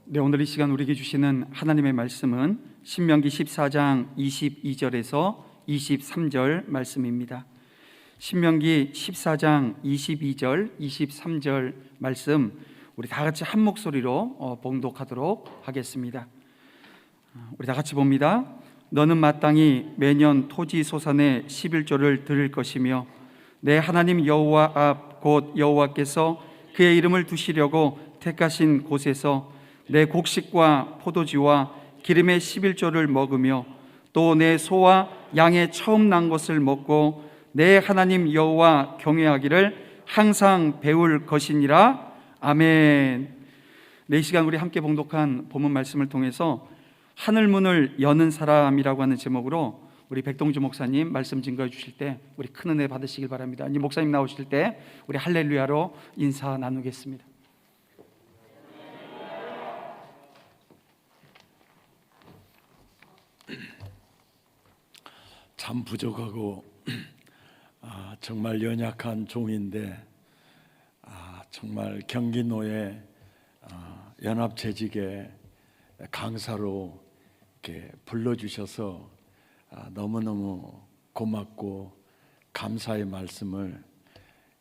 네, 오늘 이 시간 우리에게 주시는 하나님의 말씀은 신명기 14장 22절에서 23절 말씀입니다. 신명기 14장 22절, 23절 말씀 우리 다 같이 한 목소리로 봉독하도록 하겠습니다. 우리 다 같이 봅니다. 너는 마땅히 매년 토지 소산의 11조를 드릴 것이며 내 하나님 여호와 앞 곧 여호와께서 그의 이름을 두시려고 택하신 곳에서 내 곡식과 포도주와 기름의 11조를 먹으며 또 내 소와 양의 처음 난 것을 먹고 내 하나님 여호와 경외하기를 항상 배울 것이니라. 아멘. 네, 이 시간 우리 함께 봉독한 본문 말씀을 통해서 하늘문을 여는 사람이라고 하는 제목으로 우리 백동주 목사님 말씀 증거해 주실 때 우리 큰 은혜 받으시길 바랍니다. 이제 목사님 나오실 때 우리 할렐루야로 인사 나누겠습니다. 참 부족하고 정말 연약한 종인데 정말 경기노예 연합재직의 강사로 이렇게 불러주셔서 너무너무 고맙고 감사의 말씀을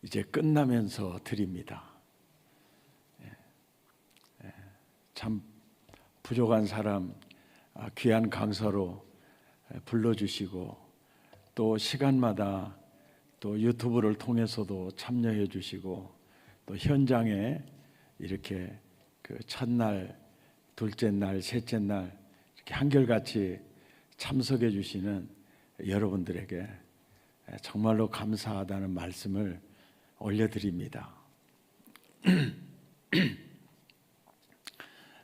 이제 끝나면서 드립니다. 참 부족한 사람 귀한 강사로 불러주시고 또 시간마다 또 유튜브를 통해서도 참여해 주시고 또 현장에 이렇게 그 첫날, 둘째 날, 셋째 날 이렇게 한결같이 참석해 주시는 여러분들에게 정말로 감사하다는 말씀을 올려드립니다.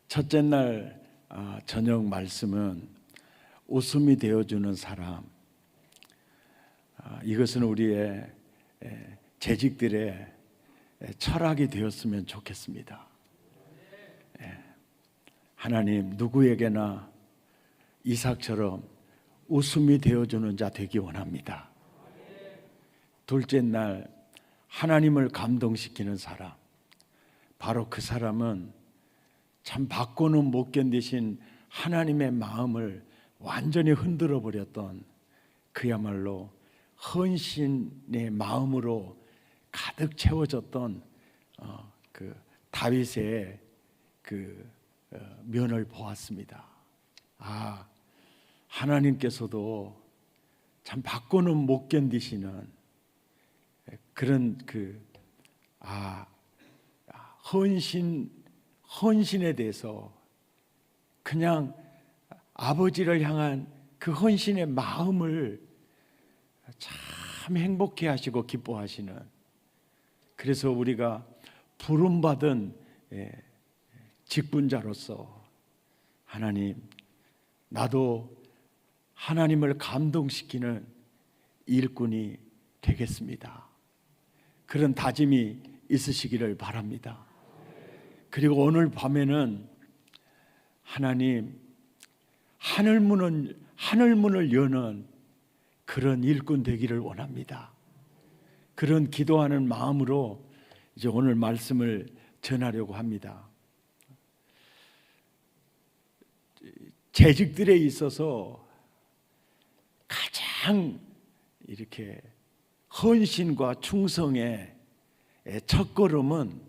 첫째 날 저녁 말씀은 웃음이 되어주는 사람, 이것은 우리의 재직들의 철학이 되었으면 좋겠습니다. 하나님 누구에게나 이삭처럼 웃음이 되어주는 자 되기 원합니다. 둘째 날 하나님을 감동시키는 사람, 바로 그 사람은 참 받고는 못 견디신 하나님의 마음을 완전히 흔들어 버렸던 그야말로 헌신의 마음으로 가득 채워졌던 그 다윗의 그 면을 보았습니다. 하나님께서도 참 받고는 못 견디시는 그런 헌신에 대해서 그냥 아버지를 향한 그 헌신의 마음을 참 행복해 하시고 기뻐하시는, 그래서 우리가 부름받은 직분자로서 하나님, 나도 하나님을 감동시키는 일꾼이 되겠습니다. 그런 다짐이 있으시기를 바랍니다. 그리고 오늘 밤에는 하나님, 하늘문을 여는 그런 일꾼 되기를 원합니다. 그런 기도하는 마음으로 이제 오늘 말씀을 전하려고 합니다. 재직들에 있어서 가장 이렇게 헌신과 충성의 첫걸음은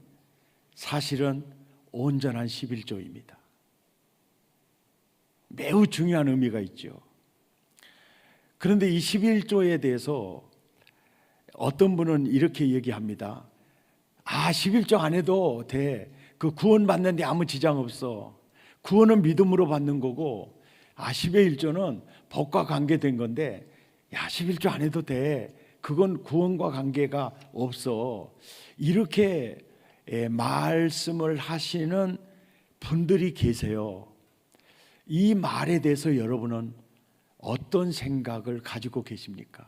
사실은 온전한 11조입니다. 매우 중요한 의미가 있죠. 그런데 이 11조에 대해서 어떤 분은 이렇게 얘기합니다. 11조 안 해도 돼. 그 구원 받는데 아무 지장 없어. 구원은 믿음으로 받는 거고 10의 1조는 법과 관계된 건데 11조 안 해도 돼. 그건 구원과 관계가 없어. 이렇게 말씀을 하시는 분들이 계세요. 이 말에 대해서 여러분은 어떤 생각을 가지고 계십니까?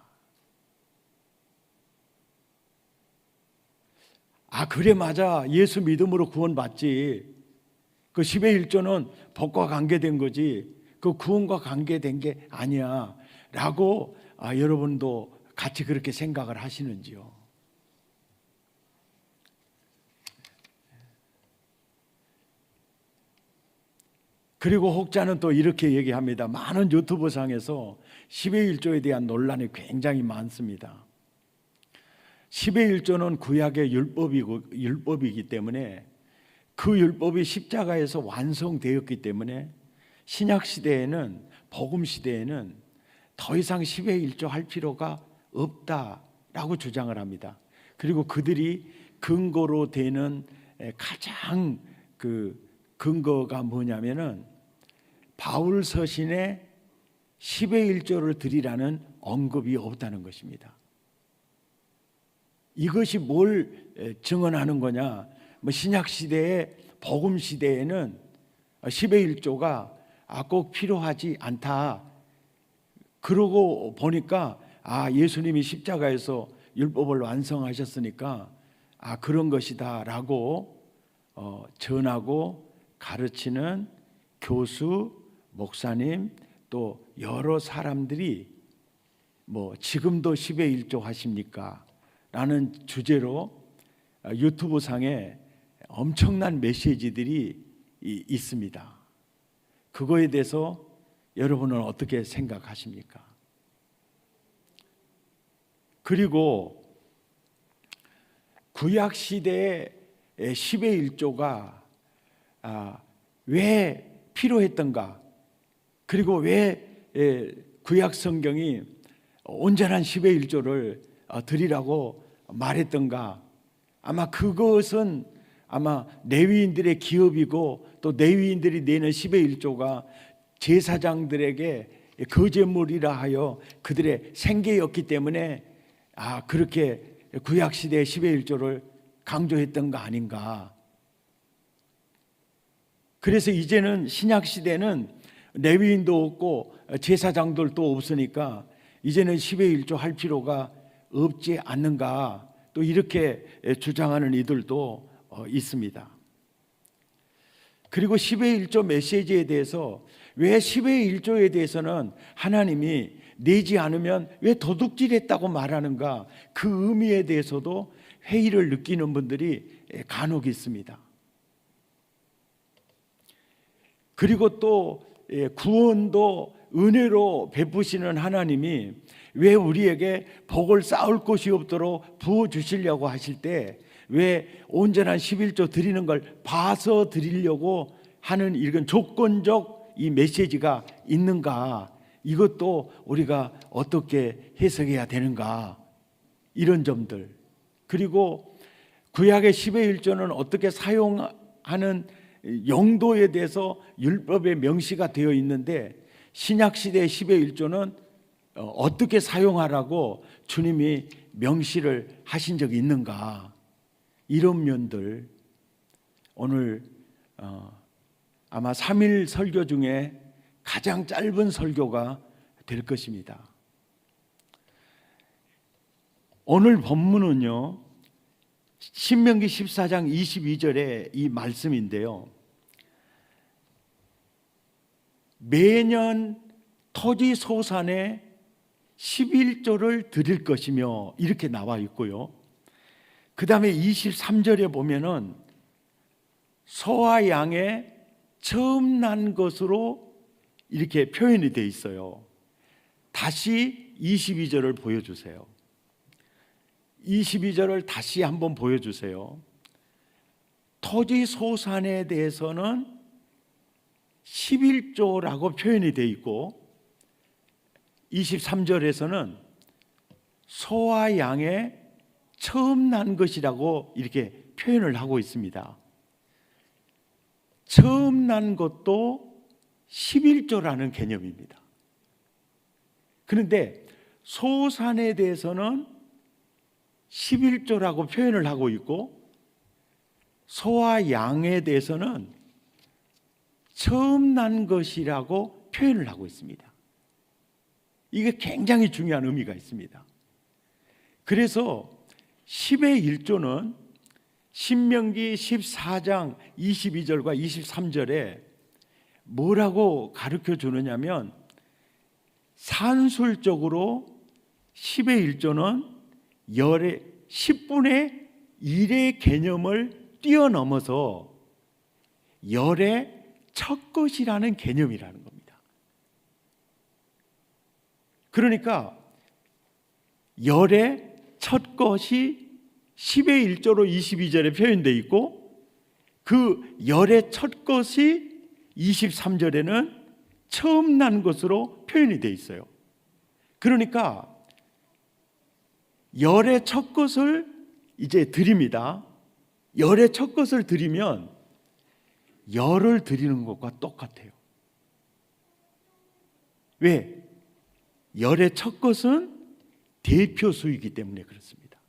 그래, 맞아. 예수 믿음으로 구원받지. 그 10의 1조는 법과 관계된 거지. 그 구원과 관계된 게 아니야. 라고 여러분도 같이 그렇게 생각을 하시는지요? 그리고 혹자는 또 이렇게 얘기합니다. 많은 유튜브 상에서 10의 1조에 대한 논란이 굉장히 많습니다. 10의 1조는 구약의 율법이기 때문에 그 율법이 십자가에서 완성되었기 때문에 신약 시대에는, 복음 시대에는 더 이상 10의 1조 할 필요가 없다라고 주장을 합니다. 그리고 그들이 근거로 되는 가장 그 근거가 뭐냐면은 바울 서신에 10의 1조를 드리라는 언급이 없다는 것입니다. 이것이 뭘 증언하는 거냐? 뭐 신약 시대에, 복음 시대에는 10의 1조가 꼭 필요하지 않다. 그러고 보니까 예수님이 십자가에서 율법을 완성하셨으니까 그런 것이다라고 전하고 가르치는 교수, 목사님, 또 여러 사람들이 뭐 지금도 10의 1조 하십니까? 라는 주제로 유튜브 상에 엄청난 메시지들이 있습니다. 그거에 대해서 여러분은 어떻게 생각하십니까? 그리고 구약 시대의 10의 1조가 왜 필요했던가? 그리고 왜 구약 성경이 온전한 10의 1조를 드리라고 말했던가? 아마 그것은 레위인들의 기업이고 또 레위인들이 내는 10의 1조가 제사장들에게 거제물이라 하여 그들의 생계였기 때문에 그렇게 구약 시대의 10의 1조를 강조했던 거 아닌가? 그래서 이제는 신약 시대는 레위인도 없고 제사장들도 없으니까 이제는 10의 1조 할 필요가 없지 않는가? 또 이렇게 주장하는 이들도 있습니다. 그리고 10의 1조 메시지에 대해서, 왜 10의 1조에 대해서는 하나님이 내지 않으면 왜 도둑질했다고 말하는가? 그 의미에 대해서도 회의를 느끼는 분들이 간혹 있습니다. 그리고 또 구원도 은혜로 베푸시는 하나님이 왜 우리에게 복을 쌓을 곳이 없도록 부어주시려고 하실 때 왜 온전한 11조 드리는 걸 봐서 드리려고 하는 이런 조건적 이 메시지가 있는가? 이것도 우리가 어떻게 해석해야 되는가? 이런 점들. 그리고 구약의 10의 1조는 어떻게 사용하는 용도에 대해서 율법에 명시가 되어 있는데 신약 시대의 10의 1조는 어떻게 사용하라고 주님이 명시를 하신 적이 있는가? 이런 면들 오늘 아마 3일 설교 중에 가장 짧은 설교가 될 것입니다. 오늘 본문은요, 신명기 14장 22절의 이 말씀인데요, 매년 토지 소산에 11조를 드릴 것이며 이렇게 나와 있고요. 그 다음에 23절에 보면은 소와 양의 처음 난 것으로 이렇게 표현이 되어 있어요. 다시 22절을 보여주세요. 22절을 다시 한번 보여주세요. 토지 소산에 대해서는 11조라고 표현이 되어 있고 23절에서는 소와 양의 처음 난 것이라고 이렇게 표현을 하고 있습니다. 처음 난 것도 11조라는 개념입니다. 그런데 소산에 대해서는 11조라고 표현을 하고 있고 소와 양에 대해서는 처음 난 것이라고 표현을 하고 있습니다. 이게 굉장히 중요한 의미가 있습니다. 그래서 10의 1조는 신명기 14장 22절과 23절에 뭐라고 가르쳐 주느냐면 산술적으로 10의 1조는 열의 10분의 1의 개념을 뛰어넘어서 열의 첫 것이라는 개념이라는 겁니다. 그러니까 열의 첫 것이 10의 1조로 22절에 표현되어 있고, 그 열의 첫 것이 23절에는 처음 난 것으로 표현이 되어 있어요. 그러니까 열의 첫 것을 이제 드립니다. 열의 첫 것을 드리면 열을 드리는 것과 똑같아요. 왜? 열의 첫 것은 대표수이기 때문에 그렇습니다.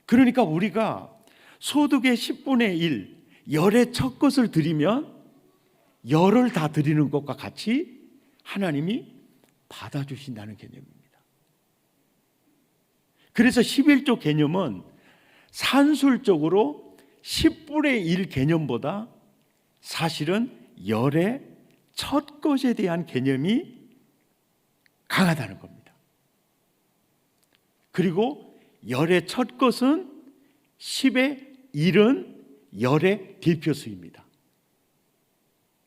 그러니까 우리가 소득의 10분의 1, 열의 첫 것을 드리면 열을 다 드리는 것과 같이 하나님이 받아주신다는 개념입니다. 그래서 11조 개념은 산술적으로 10분의 1 개념보다 사실은 열의 첫 것에 대한 개념이 강하다는 겁니다. 그리고 열의 첫 것은 10의 1은 열의 대표수입니다.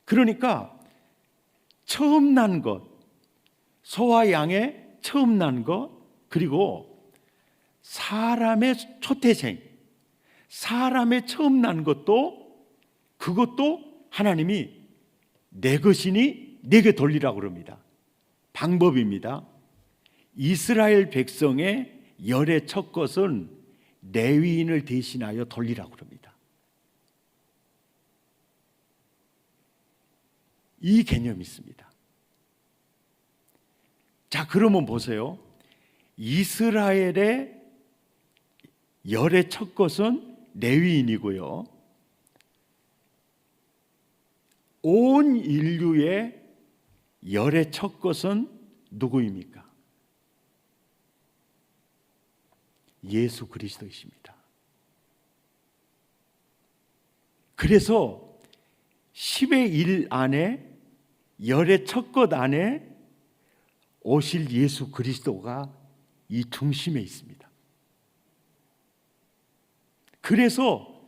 그러니까 처음 난 것, 소와 양의 처음 난 것, 그리고 사람의 초태생, 사람의 처음 난 것도, 그것도 하나님이 내 것이니 내게 돌리라고 그럽니다. 방법입니다. 이스라엘 백성의 열의 첫 것은 레위인을 대신하여 돌리라고 그럽니다. 이 개념이 있습니다. 자, 그러면 보세요. 이스라엘의 열의 첫 것은 레위인이고요, 온 인류의 열의 첫 것은 누구입니까? 예수 그리스도이십니다. 그래서 10의 1 안에, 열의 첫 것 안에 오실 예수 그리스도가 이 중심에 있습니다. 그래서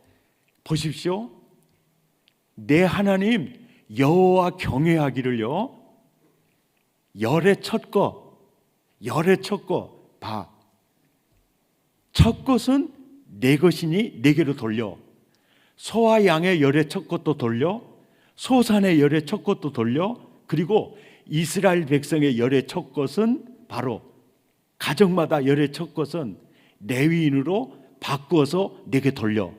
보십시오. 내 하나님 여호와 경외하기를요, 열의 첫 것, 열의 첫 것 봐. 첫 것은 내 것이니 내게로 돌려. 소와 양의 열의 첫 것도 돌려, 소산의 열의 첫 것도 돌려, 그리고 이스라엘 백성의 열의 첫 것은 바로 가정마다 열의 첫 것은 레위인으로 바꾸어서 내게 돌려.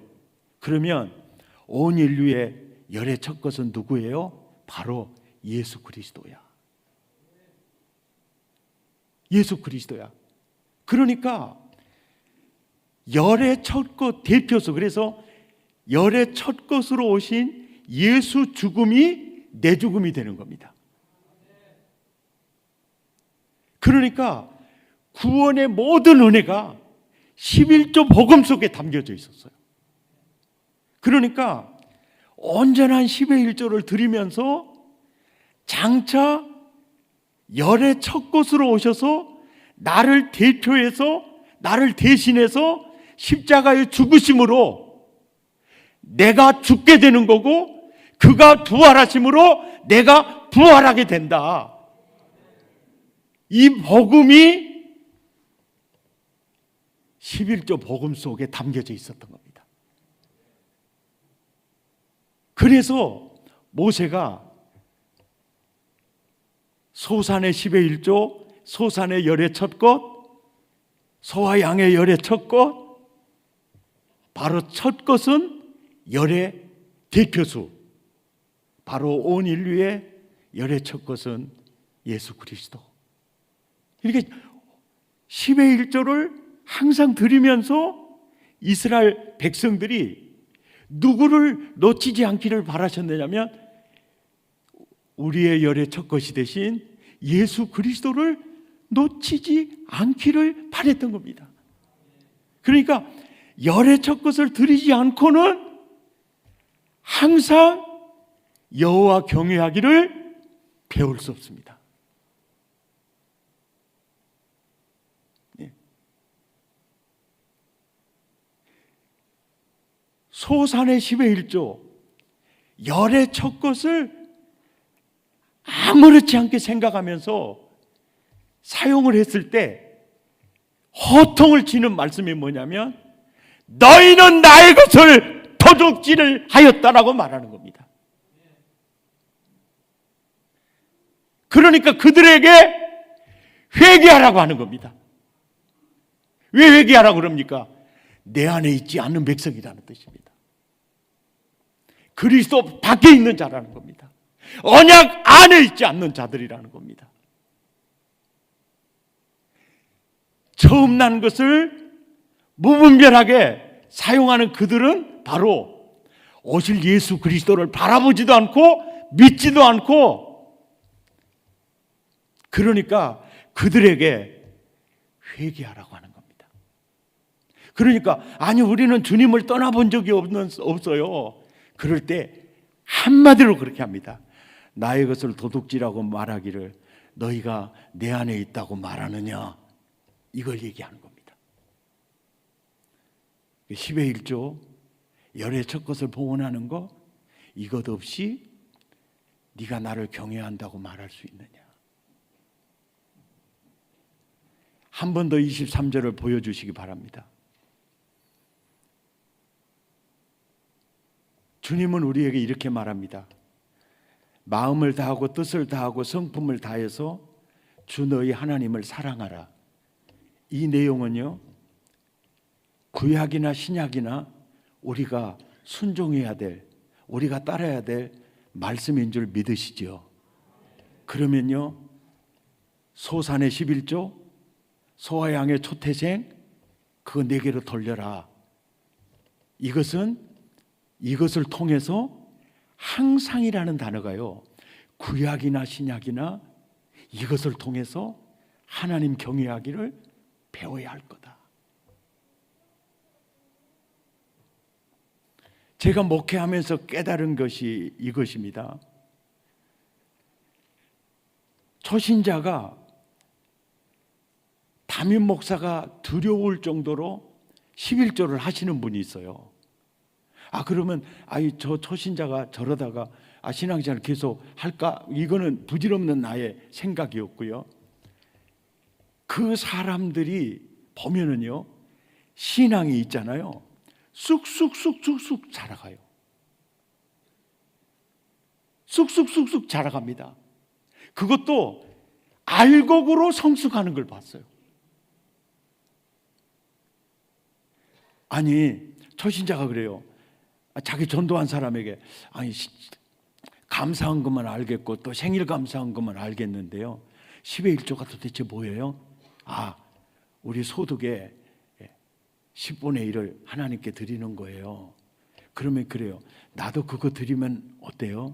그러면 온 인류의 열의 첫 것은 누구예요? 바로 예수 그리스도야. 예수 그리스도야. 그러니까 열의 첫 것 대표서, 그래서 열의 첫 것으로 오신 예수 죽음이 내 죽음이 되는 겁니다. 그러니까 구원의 모든 은혜가 11조 복음 속에 담겨져 있었어요. 그러니까 온전한 10의 1조를 드리면서 장차 열의 첫 것으로 오셔서 나를 대표해서, 나를 대신해서 십자가의 죽으심으로 내가 죽게 되는 거고, 그가 부활하심으로 내가 부활하게 된다. 이 복음이 11조 복음 속에 담겨져 있었던 겁니다. 그래서 모세가 소산의 10의 1조, 소산의 열의 첫 것, 소와 양의 열의 첫 것, 바로 첫 것은 열의 대표수, 바로 온 인류의 열의 첫 것은 예수 그리스도. 이렇게 10의 1조를 항상 드리면서 이스라엘 백성들이 누구를 놓치지 않기를 바라셨느냐면 우리의 열의 첫 것이 되신 예수 그리스도를 놓치지 않기를 바랬던 겁니다. 그러니까 열의 첫 것을 드리지 않고는 항상 여호와 경외하기를 배울 수 없습니다. 소산의 10의 1조, 열의 첫 것을 아무렇지 않게 생각하면서 사용을 했을 때 호통을 치는 말씀이 뭐냐면 너희는 나의 것을 도둑질을 하였다라고 말하는 겁니다. 그러니까 그들에게 회개하라고 하는 겁니다. 왜 회개하라고 그럽니까? 내 안에 있지 않는 백성이라는 뜻입니다. 그리스도 밖에 있는 자라는 겁니다. 언약 안에 있지 않는 자들이라는 겁니다. 처음 난 것을 무분별하게 사용하는 그들은 바로 오실 예수 그리스도를 바라보지도 않고 믿지도 않고, 그러니까 그들에게 회개하라고 하는 겁니다. 그러니까 아니 우리는 주님을 떠나본 적이 없어요. 그럴 때 한마디로 그렇게 합니다. 나의 것을 도둑질하고 말하기를 너희가 내 안에 있다고 말하느냐, 이걸 얘기하는 겁니다. 10의 1조 열의 첫 것을 봉헌하는 거, 이것 없이 네가 나를 경외한다고 말할 수 있느냐. 한 번 더 23절을 보여주시기 바랍니다. 주님은 우리에게 이렇게 말합니다. 마음을 다하고 뜻을 다하고 성품을 다해서 주 너희 하나님을 사랑하라. 이 내용은요, 구약이나 신약이나 우리가 순종해야 될, 우리가 따라야 될 말씀인 줄 믿으시죠? 그러면요, 소산의 11조, 소와 양의 초태생, 그거 내게로 돌려라. 이것을 통해서 항상이라는 단어가요, 구약이나 신약이나 이것을 통해서 하나님 경외하기를 배워야 할 거다. 제가 목회하면서 깨달은 것이 이것입니다. 초신자가 담임 목사가 두려울 정도로 11조를 하시는 분이 있어요. 그러면 저 초신자가 저러다가 신앙생활을 계속 할까? 이거는 부질없는 나의 생각이었고요. 그 사람들이 보면은요, 신앙이 있잖아요, 쑥쑥쑥쑥쑥 자라가요. 쑥쑥쑥쑥 자라갑니다. 그것도 알곡으로 성숙하는 걸 봤어요. 아니 초신자가 그래요. 자기 전도한 사람에게 감사한 것만 알겠고 또 생일 감사한 것만 알겠는데요, 10의 1조가 도대체 뭐예요? 우리 소득의 10분의 1을 하나님께 드리는 거예요. 그러면 그래요, 나도 그거 드리면 어때요?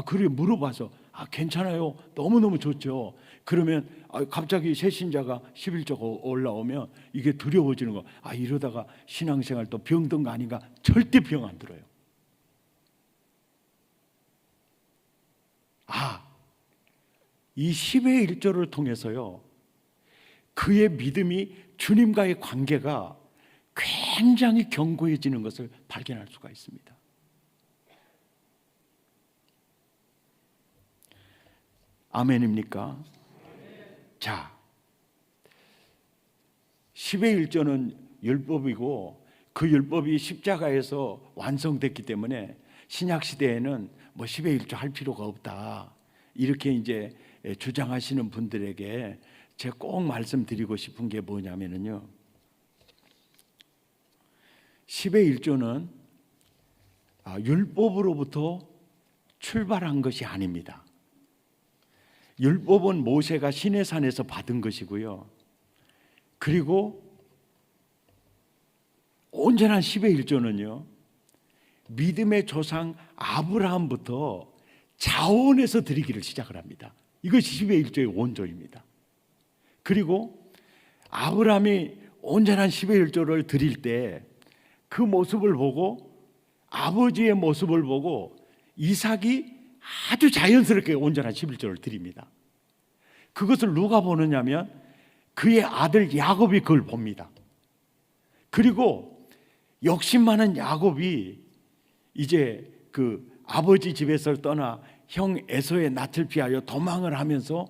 그래 물어봐서 괜찮아요, 너무너무 좋죠. 그러면 갑자기 새 신자가 11조가 올라오면 이게 두려워지는 거. 이러다가 신앙생활 또 병든 거 아닌가? 절대 병 안 들어요. 이 10의 1조를 통해서요, 그의 믿음이, 주님과의 관계가 굉장히 견고해지는 것을 발견할 수가 있습니다. 아멘입니까? 자, 10의 1조는 율법이고 그 율법이 십자가에서 완성됐기 때문에 신약 시대에는 10의 1조 할 필요가 없다, 이렇게 이제 주장하시는 분들에게 제가 꼭 말씀드리고 싶은 게 뭐냐면요, 10의 1조는 율법으로부터 출발한 것이 아닙니다. 율법은 모세가 시내산에서 받은 것이고요, 그리고 온전한 10의 1조는요, 믿음의 조상 아브라함부터 자원에서 드리기를 시작을 합니다. 이것이 10의 1조의 원조입니다. 그리고 아브라함이 온전한 10의 1조를 드릴 때 그 모습을 보고, 아버지의 모습을 보고 이삭이 아주 자연스럽게 온전한 11조를 드립니다. 그것을 누가 보느냐면 그의 아들 야곱이 그걸 봅니다. 그리고 욕심 많은 야곱이 이제 그 아버지 집에서 떠나 형 에서의 낯을 피하여 도망을 하면서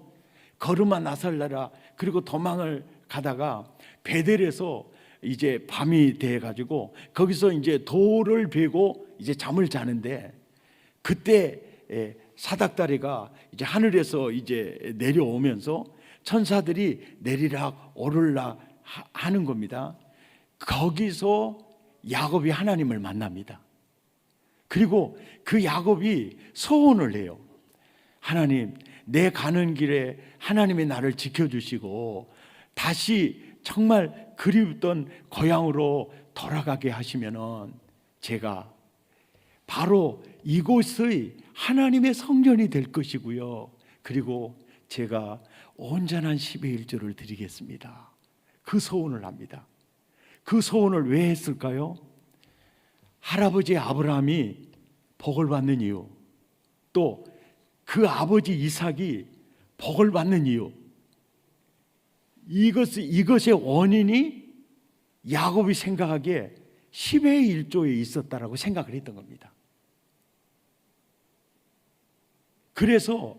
걸음아 나설라라, 그리고 도망을 가다가 베델에서 이제 밤이 돼 가지고 거기서 이제 돌을 베고 이제 잠을 자는데, 그때 사닥다리가 이제 하늘에서 이제 내려오면서 천사들이 내리락 오르락 하는 겁니다. 거기서 야곱이 하나님을 만납니다. 그리고 그 야곱이 소원을 해요. 하나님, 내 가는 길에 하나님이 나를 지켜주시고 다시 정말 그리웠던 고향으로 돌아가게 하시면은 제가 바로 이곳의 하나님의 성전이 될 것이고요, 그리고 제가 온전한 10의 1조를 드리겠습니다. 그 소원을 합니다. 그 소원을 왜 했을까요? 할아버지 아브라함이 복을 받는 이유, 또 그 아버지 이삭이 복을 받는 이유, 이것의 원인이 야곱이 생각하기에 10의 1조에 있었다라고 생각을 했던 겁니다. 그래서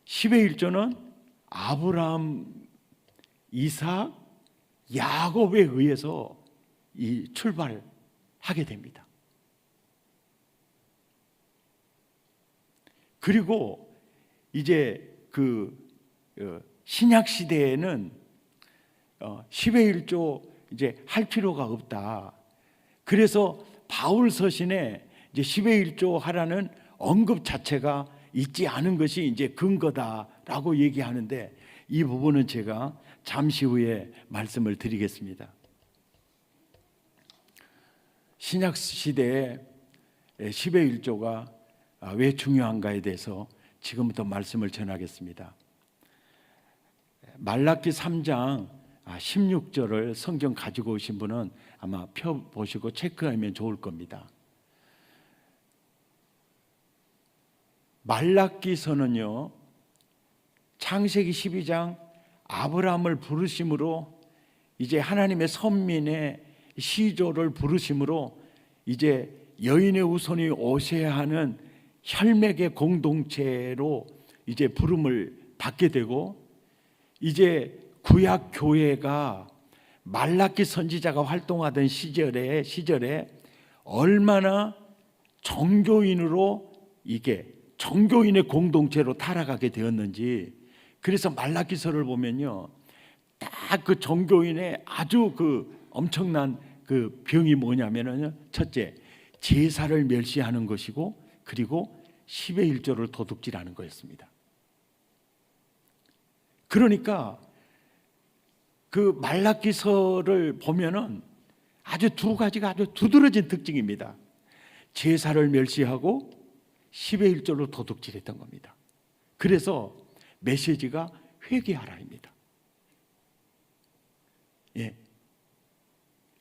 10의 1조는 아브라함, 이삭, 야곱에 의해서 이 출발하게 됩니다. 그리고 이제 그 신약 시대에는 10의 1조 이제 할 필요가 없다. 그래서 바울 서신에 이제 10의 1조 하라는 언급 자체가 있지 않은 것이 이제 근거다라고 얘기하는데, 이 부분은 제가 잠시 후에 말씀을 드리겠습니다. 신약 시대에 10의 1조가 왜 중요한가에 대해서 지금부터 말씀을 전하겠습니다. 말라기 3장 16절을 성경 가지고 오신 분은 아마 펴보시고 체크하면 좋을 겁니다. 말라기서는요, 창세기 12장 아브라함을 부르심으로 이제 하나님의 선민의 시조를 부르심으로 이제 여인의 후손이 오셔야 하는 혈맥의 공동체로 이제 부름을 받게 되고, 이제 구약 교회가 말라기 선지자가 활동하던 시절에 얼마나 종교인으로 이게 종교인의 공동체로 타락하게 되었는지, 그래서 말라기서를 보면요, 딱 그 종교인의 아주 그 엄청난 그 병이 뭐냐면요, 첫째, 제사를 멸시하는 것이고, 그리고 10의 1조를 도둑질하는 거였습니다. 그러니까 그 말라기서를 보면은 아주 두 가지가 아주 두드러진 특징입니다. 제사를 멸시하고 10의 1조로 도둑질했던 겁니다. 그래서 메시지가 회개하라입니다. 예.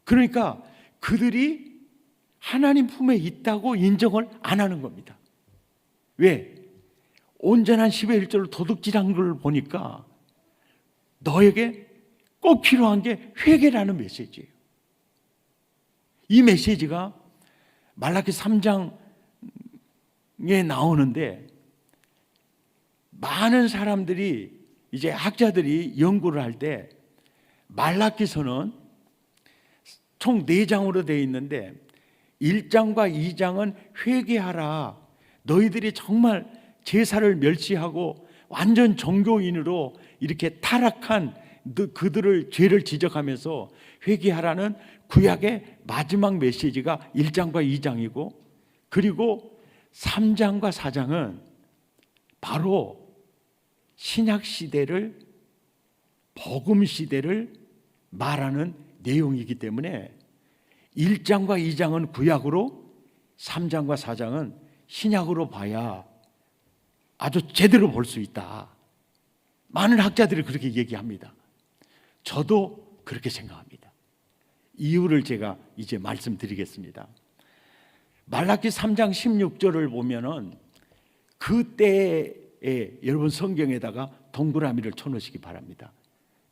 그러니까 그들이 하나님 품에 있다고 인정을 안 하는 겁니다. 왜? 온전한 10의 1조를 도둑질한 걸 보니까 너에게 꼭 필요한 게 회개라는 메시지예요. 이 메시지가 말라기 3장에 나오는데, 많은 사람들이 이제 학자들이 연구를 할 때 말라기서는 총 4장으로 되어 있는데 1장과 2장은 회개하라, 너희들이 정말 제사를 멸시하고 완전 종교인으로 이렇게 타락한 그들을 죄를 지적하면서 회개하라는 구약의 마지막 메시지가 1장과 2장이고, 그리고 3장과 4장은 바로 신약 시대를, 복음 시대를 말하는 내용이기 때문에 1장과 2장은 구약으로, 3장과 4장은 신약으로 봐야 아주 제대로 볼 수 있다. 많은 학자들이 그렇게 얘기합니다. 저도 그렇게 생각합니다. 이유를 제가 이제 말씀드리겠습니다. 말라기 3장 16절을 보면은 그때에 여러분 성경에다가 동그라미를 쳐놓으시기 바랍니다.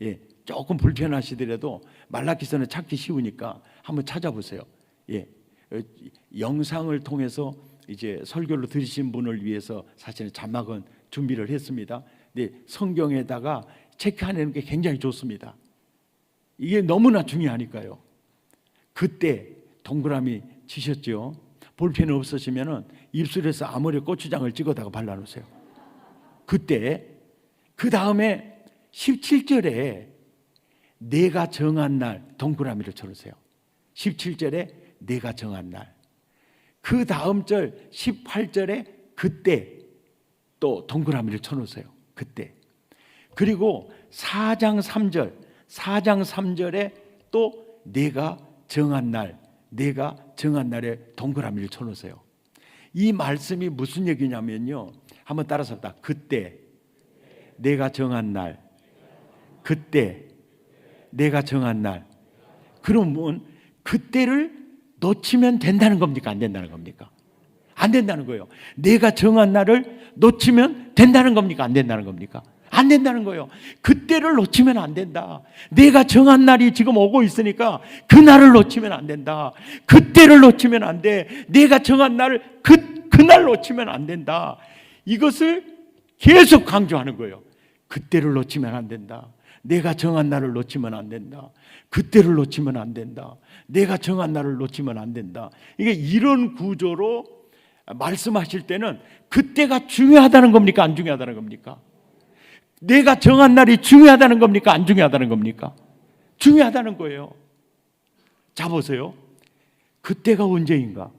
예, 조금 불편하시더라도 말라기서는 찾기 쉬우니까 한번 찾아보세요. 예, 영상을 통해서 이제 설교를 들으신 분을 위해서 사실은 자막은 준비를 했습니다. 근데 성경에다가 체크하는 게 굉장히 좋습니다. 이게 너무나 중요하니까요. 그때 동그라미 치셨죠? 볼펜 없으시면은 입술에서 아무리 고추장을 찍어다가 발라놓으세요. 그때 그 다음에 17절에 내가 정한 날 동그라미를 쳐놓으세요. 17절에 내가 정한 날. 그 다음 절 18절에 그때 또 동그라미를 쳐놓으세요. 그때. 그리고 4장 3절에 또 내가 정한 날, 내가 정한 날에 동그라미를 쳐놓으세요. 이 말씀이 무슨 얘기냐면요, 한번 따라서 합시다. 그때 내가 정한 날, 그때 내가 정한 날. 그러면 그때를 놓치면 된다는 겁니까? 안 된다는 겁니까? 안 된다는 거예요. 내가 정한 날을 놓치면 된다는 겁니까? 안 된다는 겁니까? 안 된다는 거예요. 그때를 놓치면 안 된다. 내가 정한 날이 지금 오고 있으니까 그 날을 놓치면 안 된다. 그때를 놓치면 안 돼. 내가 정한 날을 그날 놓치면 안 된다. 이것을 계속 강조하는 거예요. 그때를 놓치면 안 된다. 내가 정한 날을 놓치면 안 된다. 그때를 놓치면 안 된다. 내가 정한 날을 놓치면 안 된다. 이게 이런 구조로 말씀하실 때는 그때가 중요하다는 겁니까? 안 중요하다는 겁니까? 내가 정한 날이 중요하다는 겁니까? 안 중요하다는 겁니까? 중요하다는 거예요. 자 보세요. 그때가 언제인가?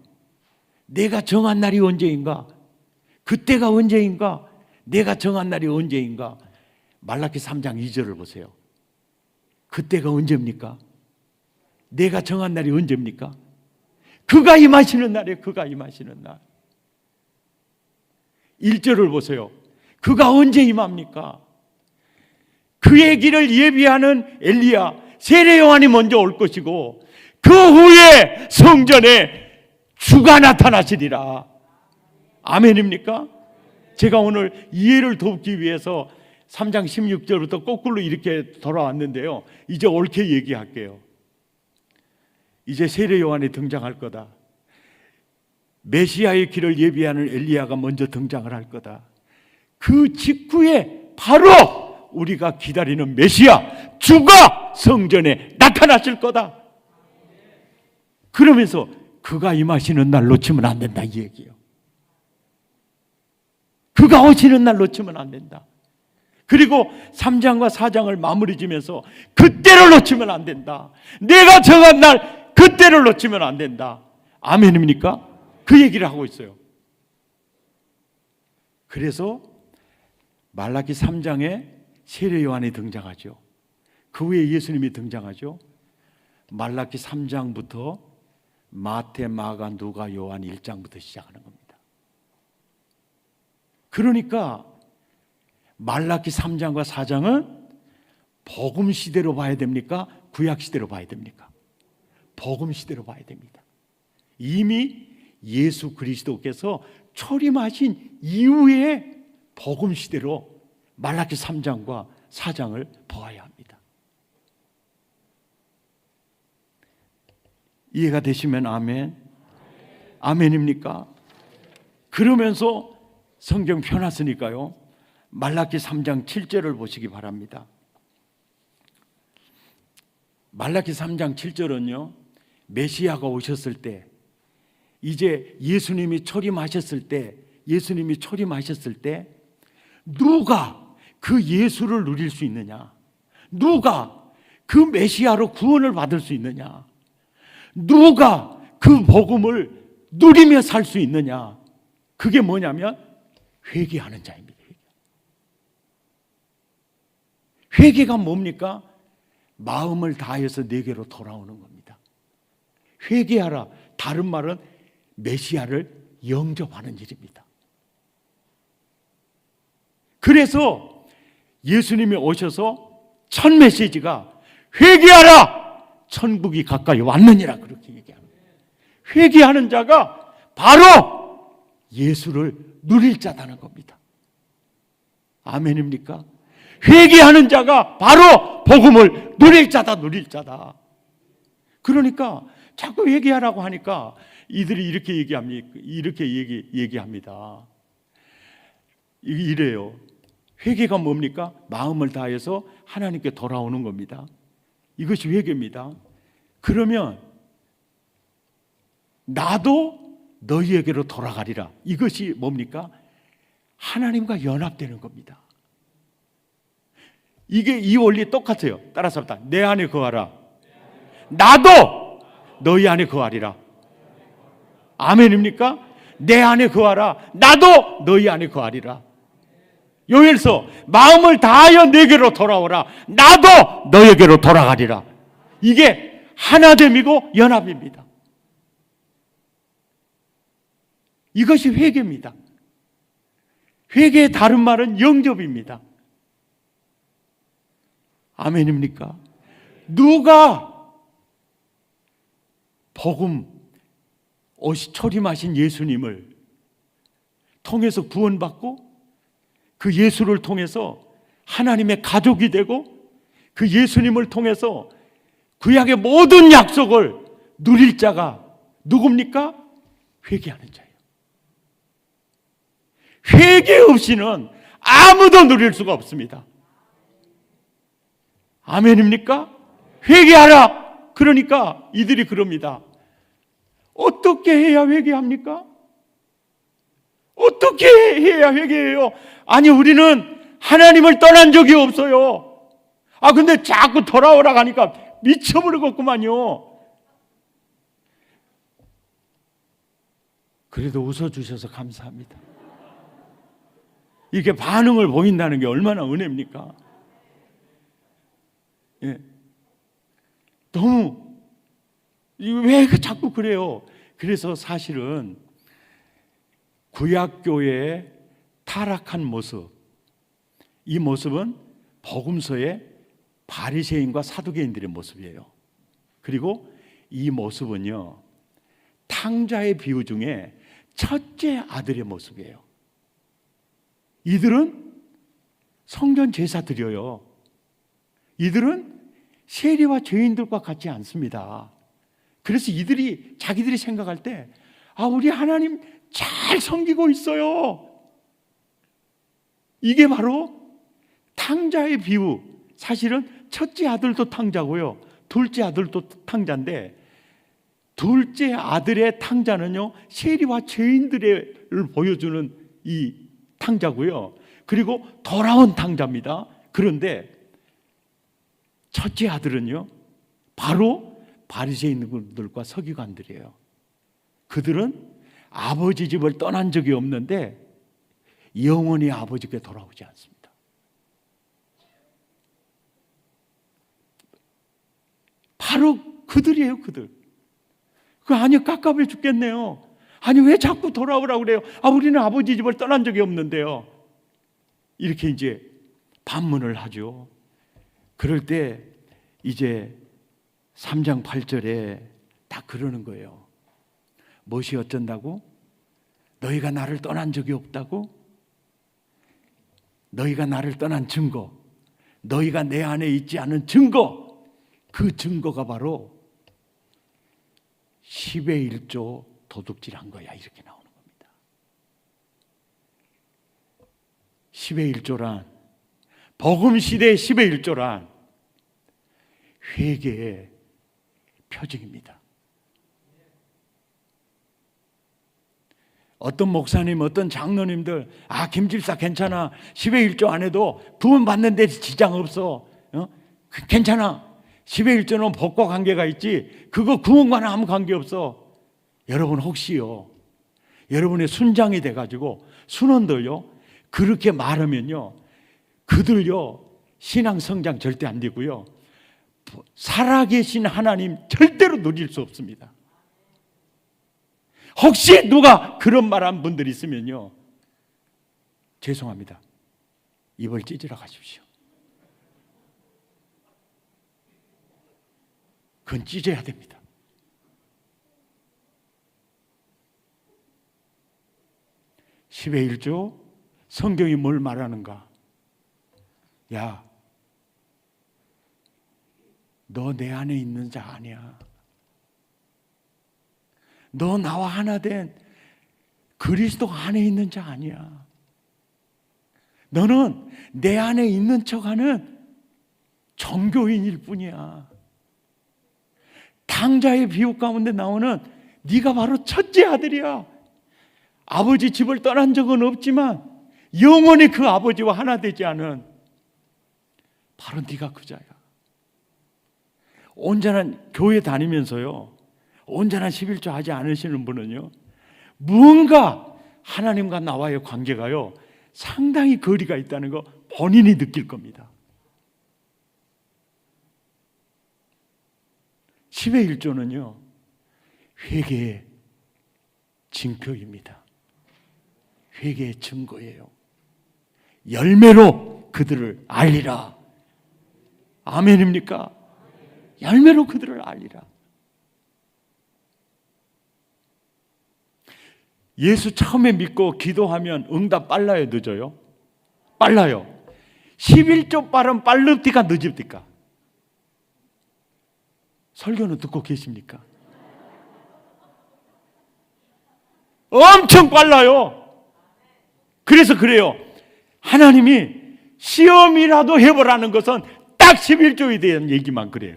내가 정한 날이 언제인가? 그때가 언제인가? 내가 정한 날이 언제인가? 말라기 3장 2절을 보세요. 그때가 언제입니까? 내가 정한 날이 언제입니까? 그가 임하시는 날이에요. 그가 임하시는 날. 1절을 보세요. 그가 언제 임합니까? 그의 길을 예비하는 엘리야, 세례 요한이 먼저 올 것이고 그 후에 성전에 주가 나타나시리라. 아멘입니까? 제가 오늘 이해를 돕기 위해서 3장 16절부터 거꾸로 이렇게 돌아왔는데요, 이제 옳게 얘기할게요. 이제 세례 요한이 등장할 거다. 메시아의 길을 예비하는 엘리야가 먼저 등장을 할 거다. 그 직후에 바로 우리가 기다리는 메시아 주가 성전에 나타나실 거다. 그러면서 그가 임하시는 날 놓치면 안 된다, 이 얘기예요. 그가 오시는 날 놓치면 안 된다. 그리고 3장과 4장을 마무리 지면서 그때를 놓치면 안 된다. 내가 정한 날 그때를 놓치면 안 된다. 아멘입니까? 그 얘기를 하고 있어요. 그래서 말라기 3장에 세례 요한이 등장하죠. 그 후에 예수님이 등장하죠. 말라기 3장부터 마태, 마가, 누가, 요한 1장부터 시작하는 겁니다. 그러니까 말라기 3장과 4장은 복음 시대로 봐야 됩니까? 구약 시대로 봐야 됩니까? 복음 시대로 봐야 됩니다. 이미 예수 그리스도께서 초림하신 이후에 복음 시대로 말라기 3장과 4장을 보아야 합니다. 이해가 되시면 아멘. 아멘입니까? 그러면서 성경 펴놨으니까요, 말라기 3장 7절을 보시기 바랍니다. 말라기 3장 7절은요, 메시아가 오셨을 때, 이제 예수님이 초림하셨을 때 누가 그 예수를 누릴 수 있느냐? 누가 그 메시아로 구원을 받을 수 있느냐? 누가 그 복음을 누리며 살 수 있느냐? 그게 뭐냐면 회개하는 자입니다. 회개가 뭡니까? 마음을 다해서 내게로 돌아오는 겁니다. 회개하라. 다른 말은 메시아를 영접하는 일입니다. 그래서 예수님이 오셔서 첫 메시지가 회개하라! 천국이 가까이 왔느니라, 그렇게 얘기합니다. 회개하는 자가 바로 예수를 누릴 자다는 겁니다. 아멘입니까? 회개하는 자가 바로 복음을 누릴 자다. 그러니까 자꾸 회개하라고 하니까 이들이 이렇게 얘기합니다. 얘기합니다. 이래요. 회개가 뭡니까? 마음을 다해서 하나님께 돌아오는 겁니다. 이것이 회개입니다. 그러면 나도 너희에게로 돌아가리라. 이것이 뭡니까? 하나님과 연합되는 겁니다. 이게 이 원리 똑같아요. 따라서 합니다. 내 안에 거하라. 나도 너희 안에 거하리라. 아멘입니까? 내 안에 거하라. 나도 너희 안에 거하리라. 요엘서 마음을 다하여 내게로 돌아오라. 나도 너에게로 돌아가리라. 이게 하나됨이고 연합입니다. 이것이 회개입니다. 회개의 다른 말은 영접입니다. 아멘입니까? 누가 복음 초림하신 예수님을 통해서 구원받고 그 예수를 통해서 하나님의 가족이 되고 그 예수님을 통해서 구약의 모든 약속을 누릴 자가 누굽니까? 회개하는 자예요. 회개 없이는 아무도 누릴 수가 없습니다. 아멘입니까? 회개하라. 그러니까 이들이 그럽니다. 어떻게 해야 회개합니까? 어떻게 해야 회개해요? 아니, 우리는 하나님을 떠난 적이 없어요. 근데 자꾸 돌아오라고 하니까 미쳐버리겠구만요. 그래도 웃어주셔서 감사합니다. 이렇게 반응을 보인다는 게 얼마나 은혜입니까? 예. 너무 왜 자꾸 그래요? 그래서 사실은 구약교회의 타락한 모습, 이 모습은 복음서의 바리새인과 사두개인들의 모습이에요. 그리고 이 모습은요, 탕자의 비유 중에 첫째 아들의 모습이에요. 이들은 성전 제사 드려요. 이들은 세리와 죄인들과 같지 않습니다. 그래서 이들이 자기들이 생각할 때 우리 하나님 잘 섬기고 있어요. 이게 바로 탕자의 비유. 사실은 첫째 아들도 탕자고요, 둘째 아들도 탕자인데, 둘째 아들의 탕자는요 세리와 죄인들을 보여주는 이 탕자고요, 그리고 돌아온 탕자입니다. 그런데 첫째 아들은요 바로 바리새인들과 서기관들이에요. 그들은 아버지 집을 떠난 적이 없는데 영원히 아버지께 돌아오지 않습니다. 바로 그들이에요, 그들. 아니, 깝깝해 죽겠네요. 아니, 왜 자꾸 돌아오라고 그래요? 우리는 아버지 집을 떠난 적이 없는데요. 이렇게 이제 반문을 하죠. 그럴 때 이제 3장 8절에 딱 그러는 거예요. 무엇이 어쩐다고? 너희가 나를 떠난 적이 없다고? 너희가 나를 떠난 증거, 너희가 내 안에 있지 않은 증거, 그 증거가 바로 10의 1조 도둑질한 거야, 이렇게 나오는 겁니다. 10의 1조란, 복음 시대의 10의 1조란 회개의 표징입니다. 어떤 목사님, 어떤 장로님들, 김집사 괜찮아, 10의 1조 안 해도 구원 받는 데 지장 없어, 괜찮아, 10의 1조는 복과 관계가 있지 그거 구원과는 아무 관계 없어. 여러분, 혹시요 여러분의 순장이 돼가지고 순원들요 그렇게 말하면요, 그들요 신앙 성장 절대 안 되고요, 살아계신 하나님 절대로 누릴 수 없습니다. 혹시 누가 그런 말한 분들이 있으면요, 죄송합니다. 입을 찢으러 가십시오. 그건 찢어야 됩니다. 십의 1조, 성경이 뭘 말하는가? 야, 너 내 안에 있는 자 아니야. 너 나와 하나 된 그리스도 안에 있는 자 아니야. 너는 내 안에 있는 척하는 종교인일 뿐이야. 당자의 비유 가운데 나오는 네가 바로 첫째 아들이야. 아버지 집을 떠난 적은 없지만 영원히 그 아버지와 하나 되지 않은 바로 네가 그 자야. 온전한 교회 다니면서요, 온전한 11조 하지 않으시는 분은요, 뭔가 하나님과 나와의 관계가요 상당히 거리가 있다는 거 본인이 느낄 겁니다. 10의 1조는요 회개의 징표입니다. 회개의 증거예요. 열매로 그들을 알리라. 아멘입니까? 열매로 그들을 알리라. 예수 처음에 믿고 기도하면 응답 빨라요, 늦어요? 빨라요. 11조 빠른 빨릅디까 늦읍디까? 설교는 듣고 계십니까? 엄청 빨라요. 그래서 그래요. 하나님이 시험이라도 해보라는 것은 딱 11조에 대한 얘기만 그래요.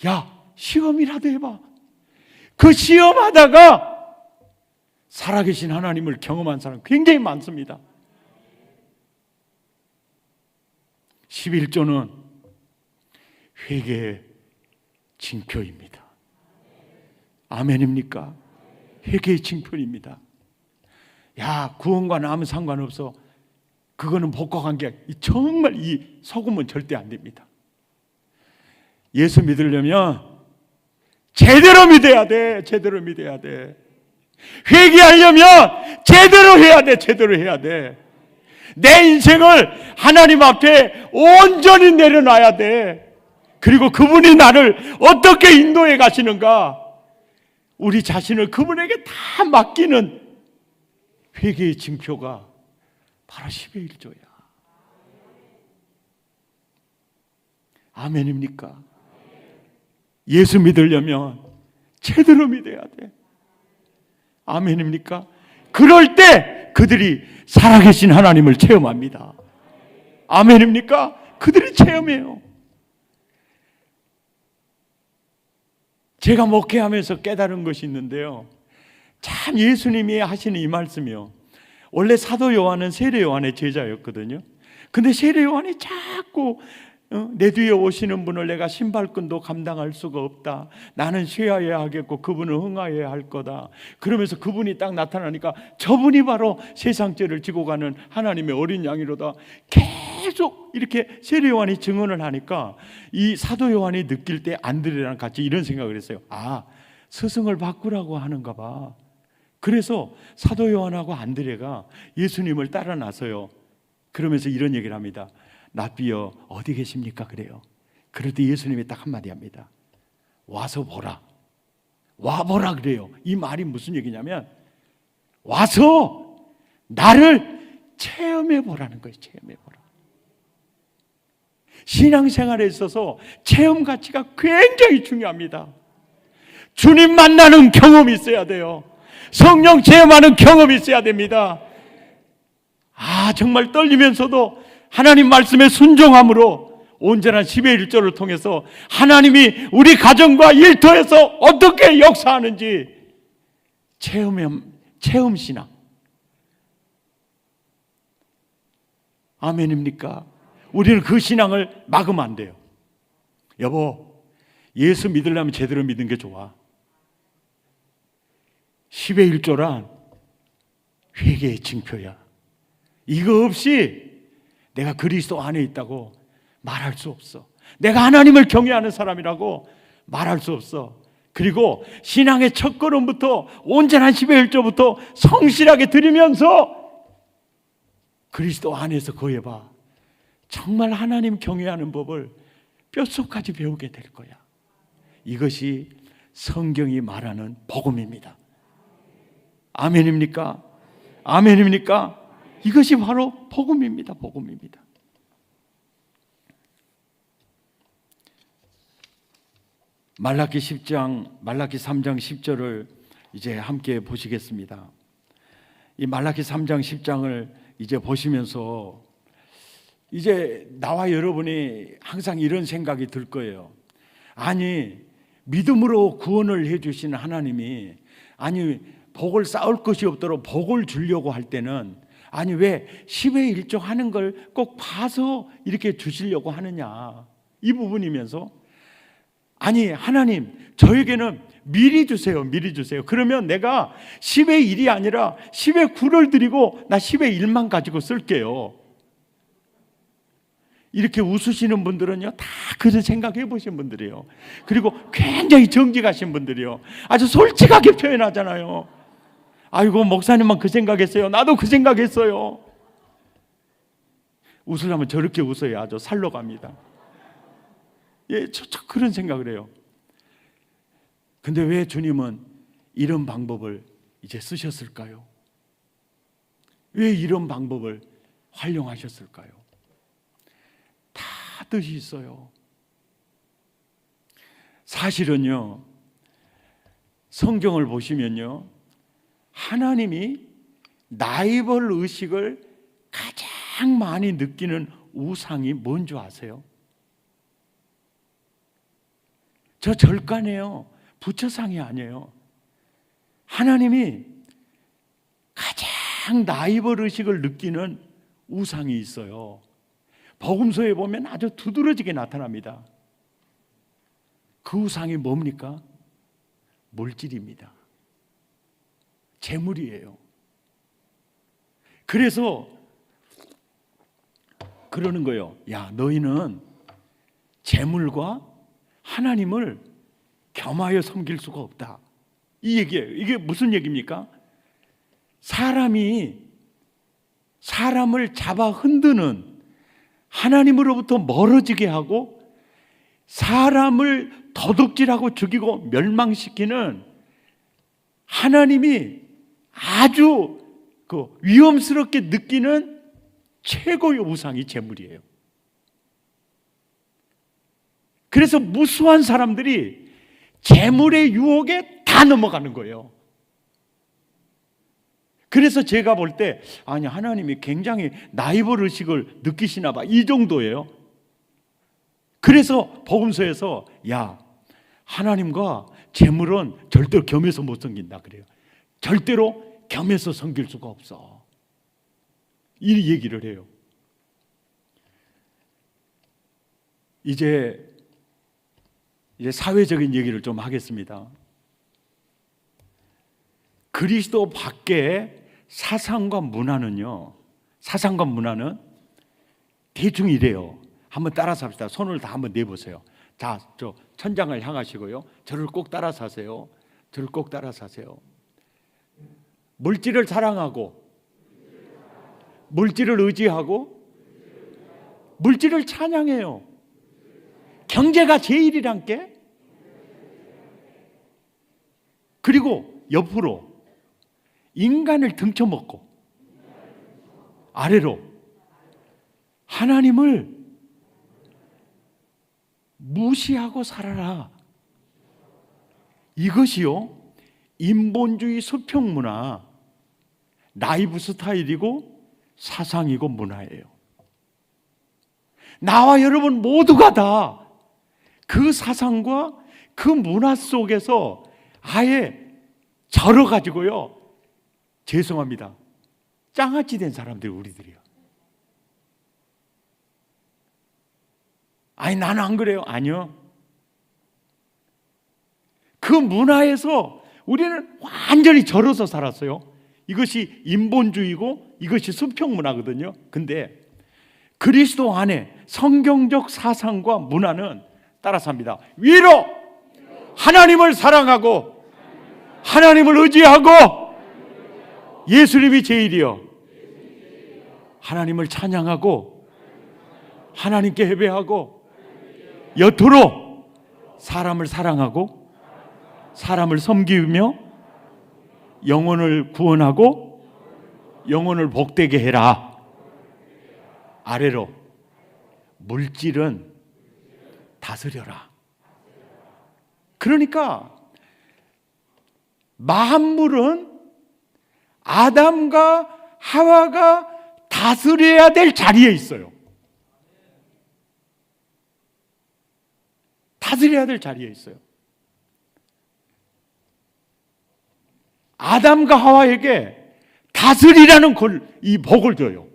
야, 시험이라도 해봐. 그 시험하다가 살아계신 하나님을 경험한 사람 굉장히 많습니다. 11조는 회개의 징표입니다. 아멘입니까? 회개의 징표입니다. 야, 구원과 아무 상관없어. 그거는 복과 관계. 정말 이 속으면 절대 안 됩니다. 예수 믿으려면 제대로 믿어야 돼. 제대로 믿어야 돼. 회개하려면 제대로 해야 돼. 제대로 해야 돼. 내 인생을 하나님 앞에 온전히 내려놔야 돼. 그리고 그분이 나를 어떻게 인도해 가시는가, 우리 자신을 그분에게 다 맡기는 회개의 징표가 바로 10의 1조야. 아멘입니까? 예수 믿으려면 제대로 믿어야 돼. 아멘입니까? 그럴 때 그들이 살아계신 하나님을 체험합니다. 아멘입니까? 그들이 체험해요. 제가 목회하면서 깨달은 것이 있는데요, 참 예수님이 하시는 이 말씀이요, 원래 사도 요한은 세례 요한의 제자였거든요. 근데 세례 요한이 자꾸 내 뒤에 오시는 분을 내가 신발끈도 감당할 수가 없다. 나는 쉬어야 하겠고 그분은 흥하여야 할 거다. 그러면서 그분이 딱 나타나니까 저분이 바로 세상 죄를 지고 가는 하나님의 어린 양이로다. 계속 이렇게 세례 요한이 증언을 하니까 이 사도 요한이 느낄 때 안드레랑 같이 이런 생각을 했어요. 아, 스승을 바꾸라고 하는가 봐. 그래서 사도 요한하고 안드레가 예수님을 따라 나서요, 그러면서 이런 얘기를 합니다. 랍비여 어디 계십니까? 그래요. 그럴 때 예수님이 딱 한마디 합니다. 와서 보라. 와보라 그래요. 이 말이 무슨 얘기냐면 와서 나를 체험해 보라는 거예요. 체험해 보라. 신앙생활에 있어서 체험 가치가 굉장히 중요합니다. 주님 만나는 경험이 있어야 돼요. 성령 체험하는 경험이 있어야 됩니다. 아, 정말 떨리면서도 하나님 말씀에 순종함으로 온전한 10의 1조를 통해서 하나님이 우리 가정과 일터에서 어떻게 역사하는지 체험 신앙. 아멘입니까? 우리는 그 신앙을 막으면 안 돼요. 여보, 예수 믿으려면 제대로 믿는 게 좋아. 10의 1조란 회개의 징표야. 이거 없이 내가 그리스도 안에 있다고 말할 수 없어. 내가 하나님을 경외하는 사람이라고 말할 수 없어. 그리고 신앙의 첫걸음부터 온전한 10의 1조부터 성실하게 드리면서 그리스도 안에서 거해봐. 정말 하나님 경외하는 법을 뼛속까지 배우게 될 거야. 이것이 성경이 말하는 복음입니다. 아멘입니까? 아멘입니까? 이것이 바로 복음입니다. 복음입니다. 말라기 3장 10절을 이제 함께 보시겠습니다. 이 말라기 3장 10장을 이제 보시면서 이제 나와 여러분이 항상 이런 생각이 들 거예요. 아니, 믿음으로 구원을 해주신 하나님이, 아니 복을 쌓을 것이 없도록 복을 주려고 할 때는, 아니 왜 10의 1조 하는 걸 꼭 봐서 이렇게 주시려고 하느냐, 이 부분이면서, 아니 하나님 저에게는 미리 주세요, 미리 주세요. 그러면 내가 10의 1이 아니라 10의 9를 드리고 나 10의 1만 가지고 쓸게요. 이렇게 웃으시는 분들은요, 다 그런 생각해 보신 분들이에요. 그리고 굉장히 정직하신 분들이요, 아주 솔직하게 표현하잖아요. 아이고 목사님만 그 생각했어요, 나도 그 생각했어요. 웃으려면 저렇게 웃어야 아주 살로 갑니다. 예, 저 그런 생각을 해요. 근데 왜 주님은 이런 방법을 이제 쓰셨을까요? 왜 이런 방법을 활용하셨을까요? 다 뜻이 있어요. 사실은요, 성경을 보시면요, 하나님이 나이벌 의식을 가장 많이 느끼는 우상이 뭔 줄 아세요? 저 절간이에요. 부처상이 아니에요. 하나님이 가장 나이벌 의식을 느끼는 우상이 있어요. 복음서에 보면 아주 두드러지게 나타납니다. 그 우상이 뭡니까? 물질입니다. 재물이에요. 그래서 그러는 거예요. 야, 너희는 재물과 하나님을 겸하여 섬길 수가 없다, 이 얘기예요. 이게 무슨 얘기입니까? 사람이 사람을 잡아 흔드는, 하나님으로부터 멀어지게 하고 사람을 도둑질하고 죽이고 멸망시키는, 하나님이 아주 위험스럽게 느끼는 최고의 우상이 재물이에요. 그래서 무수한 사람들이 재물의 유혹에 다 넘어가는 거예요. 그래서 제가 볼 때, 아니 하나님이 굉장히 나이벌 의식을 느끼시나 봐, 이 정도예요. 그래서 복음서에서 야, 하나님과 재물은 절대로 겸해서 못 섬긴다 그래요. 절대로 겸해서 섬길 수가 없어, 이 얘기를 해요. 이제 사회적인 얘기를 좀 하겠습니다. 그리스도 밖에 사상과 문화는요, 사상과 문화는 대충 이래요. 한번 따라서 합시다. 손을 다 한번 내보세요. 자, 저 천장을 향하시고요, 저를 꼭 따라서 하세요. 저를 꼭 따라서 하세요. 물질을 사랑하고, 물질을 의지하고, 물질을 찬양해요. 경제가 제일이란 게. 그리고 옆으로 인간을 등쳐먹고 아래로 하나님을 무시하고 살아라. 이것이요, 인본주의 수평문화, 라이프 스타일이고 사상이고 문화예요. 나와 여러분 모두가 다 그 사상과 그 문화 속에서 아예 절어가지고요, 죄송합니다, 짱아찌 된 사람들이 우리들이요. 아니 나는 안 그래요. 아니요, 그 문화에서 우리는 완전히 절어서 살았어요. 이것이 인본주의고 이것이 수평문화거든요. 근데 그리스도 안에 성경적 사상과 문화는 따라서 합니다. 위로 하나님을 사랑하고 하나님을 의지하고 예수님이 제일이요, 하나님을 찬양하고 하나님께 예배하고 여토록 사람을 사랑하고 사람을 섬기며 영혼을 구원하고 영혼을 복되게 해라. 아래로 물질은 다스려라. 그러니까 만물은 아담과 하와가 다스려야 될 자리에 있어요. 다스려야 될 자리에 있어요. 아담과 하와에게 다스리라는 이 복을 줘요.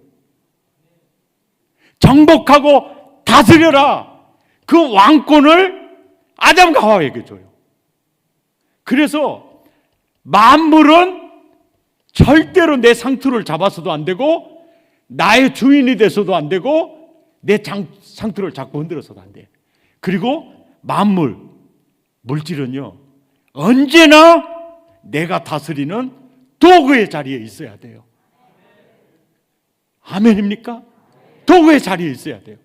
정복하고 다스려라. 그 왕권을 아담과 하와에게 줘요. 그래서 만물은 절대로 내 상투를 잡아서도 안 되고 나의 주인이 돼서도 안 되고 내 상투를 잡고 흔들어서도 안 돼. 그리고 만물, 물질은요, 언제나 내가 다스리는 도구의 자리에 있어야 돼요. 아멘입니까? 도구의 자리에 있어야 돼요.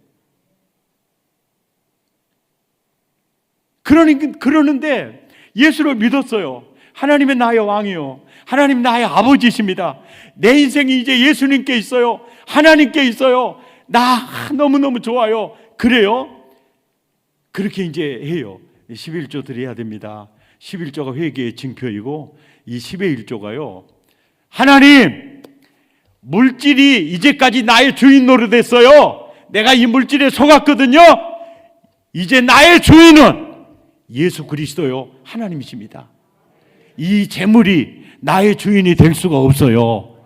그러는데 예수를 믿었어요. 하나님은 나의 왕이요, 하나님 나의 아버지십니다. 내 인생이 이제 예수님께 있어요. 하나님께 있어요. 나 너무너무 좋아요. 그래요? 그렇게 이제 해요. 11조 드려야 됩니다. 11조가 회개의 징표이고 이 10의 1조가요, 하나님, 물질이 이제까지 나의 주인 노릇했어요. 내가 이 물질에 속았거든요. 이제 나의 주인은 예수 그리스도요, 하나님이십니다. 이 재물이 나의 주인이 될 수가 없어요.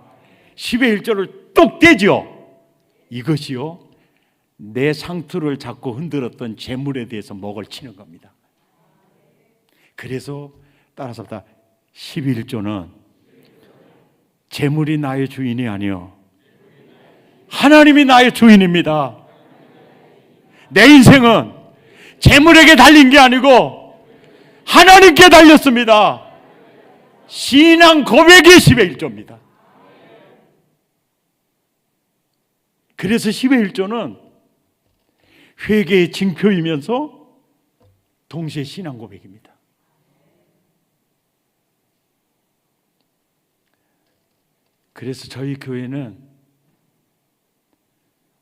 10의 1조를 똑 떼죠. 이것이요, 내 상투를 잡고 흔들었던 재물에 대해서 목을 치는 겁니다. 그래서 따라서 11조는 재물이 나의 주인이 아니요, 하나님이 나의 주인입니다. 내 인생은 재물에게 달린 게 아니고 하나님께 달렸습니다. 신앙 고백이 10의 1조입니다. 그래서 10의 1조는 회개의 징표이면서 동시에 신앙 고백입니다. 그래서 저희 교회는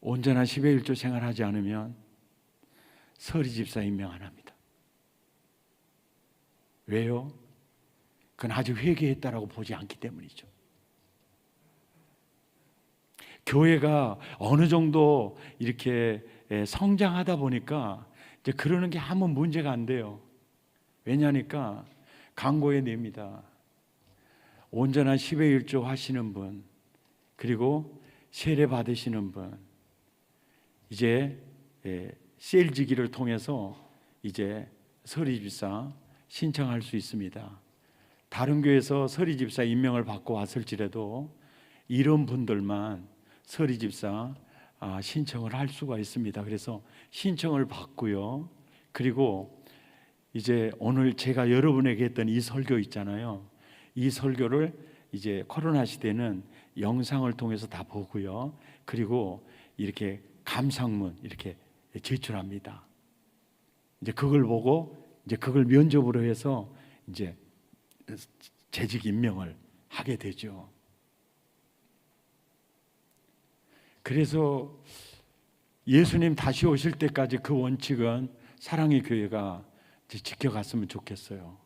온전한 10의 1조 생활하지 않으면 서리 집사 임명 안 합니다. 왜요? 그건 아직 회개했다라고 보지 않기 때문이죠. 교회가 어느 정도 이렇게 성장하다 보니까 이제 그러는 게 아무 문제가 안 돼요. 왜냐니까 강고에 냅니다. 온전한 10의 1조 하시는 분, 그리고 세례 받으시는 분, 이제 셀지기를 통해서 이제 서리집사 신청할 수 있습니다. 다른 교회에서 서리집사 임명을 받고 왔을지라도 이런 분들만 서리집사 신청을 할 수가 있습니다. 그래서 신청을 받고요. 그리고 이제 오늘 제가 여러분에게 했던 이 설교 있잖아요. 이 설교를 이제 코로나 시대는 영상을 통해서 다 보고요. 그리고 이렇게 감상문 이렇게 제출합니다. 이제 그걸 보고 이제 그걸 면접으로 해서 이제 재직 임명을 하게 되죠. 그래서 예수님 다시 오실 때까지 그 원칙은 사랑의 교회가 지켜갔으면 좋겠어요.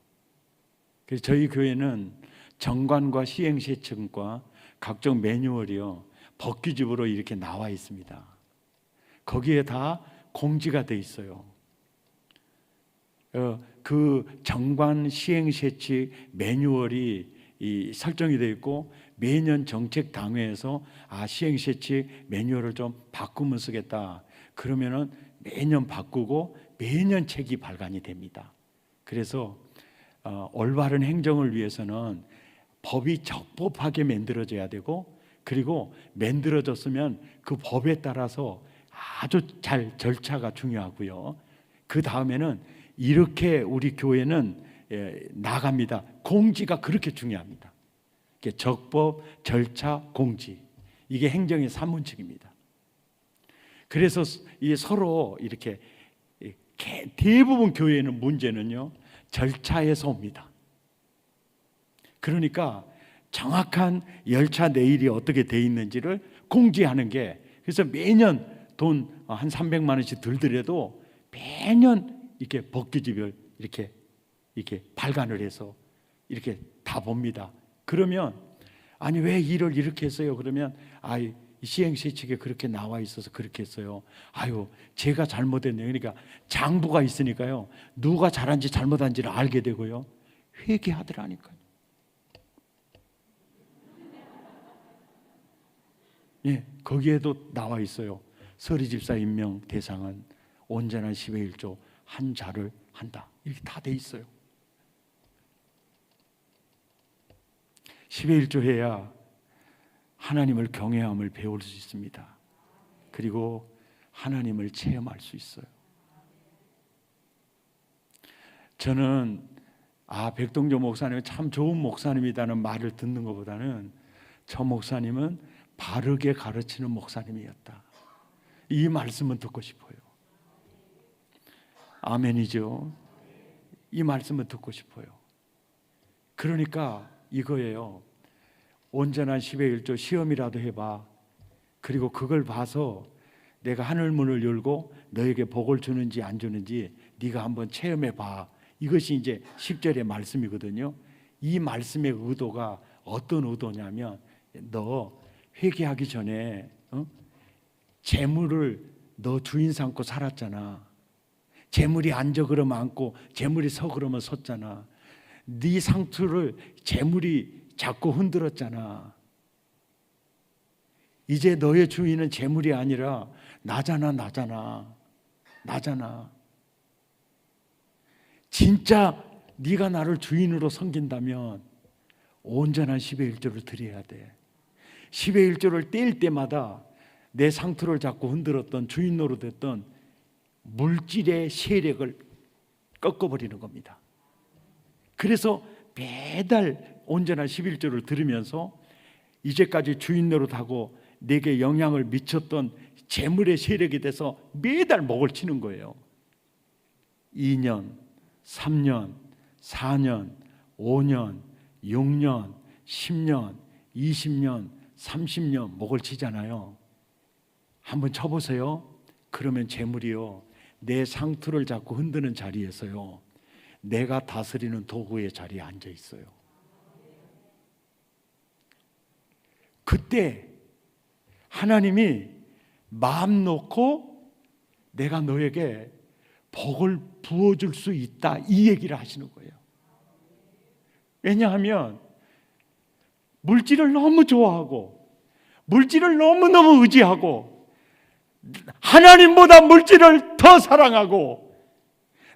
그래서 저희 교회는 정관과 시행시책과 각종 매뉴얼이요, 법규집으로 이렇게 나와 있습니다. 거기에 다 공지가 돼 있어요. 그 정관 시행시책 매뉴얼이 설정이 되어 있고 매년 정책당회에서 시행시책 매뉴얼을 좀 바꾸면 쓰겠다. 그러면은 매년 바꾸고 매년 책이 발간이 됩니다. 그래서 올바른 행정을 위해서는 법이 적법하게 만들어져야 되고, 그리고 만들어졌으면 그 법에 따라서 아주 잘 절차가 중요하고요. 그 다음에는 이렇게 우리 교회는 나갑니다. 공지가 그렇게 중요합니다. 적법, 절차, 공지, 이게 행정의 3원칙입니다. 그래서 이 서로 이렇게 대부분 교회는 문제는요, 절차에서 옵니다. 그러니까 정확한 열차 내일이 어떻게 돼 있는지를 공지하는 게, 그래서 매년 돈 한 300만 원씩 들더라도 매년 이렇게 법규집을 이렇게 발간을 해서 이렇게 다 다 봅니다. 그러면 아니 왜 일을 이렇게 했어요? 그러면 이 시행시책에 그렇게 나와 있어서 그렇게 했어요. 아유 제가 잘못했네요. 그러니까 장부가 있으니까요. 누가 잘한지 잘못한지를 알게 되고요. 회개하더라니까요. 예, 거기에도 나와 있어요. 서리집사 임명 대상은 온전한 10의 1조 한 자를 한다. 이렇게 다 돼 있어요. 10의 1조 해야 하나님을 경외함을 배울 수 있습니다. 그리고 하나님을 체험할 수 있어요. 저는 백동조 목사님은 참 좋은 목사님이라는 말을 듣는 것보다는 저 목사님은 바르게 가르치는 목사님이었다. 이 말씀은 듣고 싶어요. 아멘이죠. 이 말씀은 듣고 싶어요. 그러니까 이거예요. 온전한 10의 1조 시험이라도 해봐. 그리고 그걸 봐서 내가 하늘 문을 열고 너에게 복을 주는지 안 주는지 네가 한번 체험해봐. 이것이 이제 10절의 말씀이거든요. 이 말씀의 의도가 어떤 의도냐면 너 회개하기 전에 재물을 너 주인 삼고 살았잖아. 재물이 앉아 그러면 앉고 재물이 서 그러면 섰잖아. 네 상투를 재물이 자꾸 흔들었잖아. 이제 너의 주인은 재물이 아니라 나잖아. 진짜 네가 나를 주인으로 섬긴다면 온전한 10의 1조를 드려야 돼. 10의 1조를 뗄 때마다 내 상투를 자꾸 흔들었던 주인 노릇했던 물질의 세력을 꺾어버리는 겁니다. 그래서 매달 온전한 11조를 들으면서 이제까지 주인 노릇하고 내게 영향을 미쳤던 재물의 세력이 돼서 매달 목을 치는 거예요. 2년, 3년, 4년, 5년, 6년, 10년, 20년, 30년 목을 치잖아요. 한번 쳐보세요. 그러면 재물이요, 내 상투를 자꾸 흔드는 자리에서요, 내가 다스리는 도구의 자리에 앉아 있어요. 그때 하나님이 마음 놓고 내가 너에게 복을 부어줄 수 있다, 이 얘기를 하시는 거예요. 왜냐하면 물질을 너무 좋아하고 물질을 너무너무 의지하고 하나님보다 물질을 더 사랑하고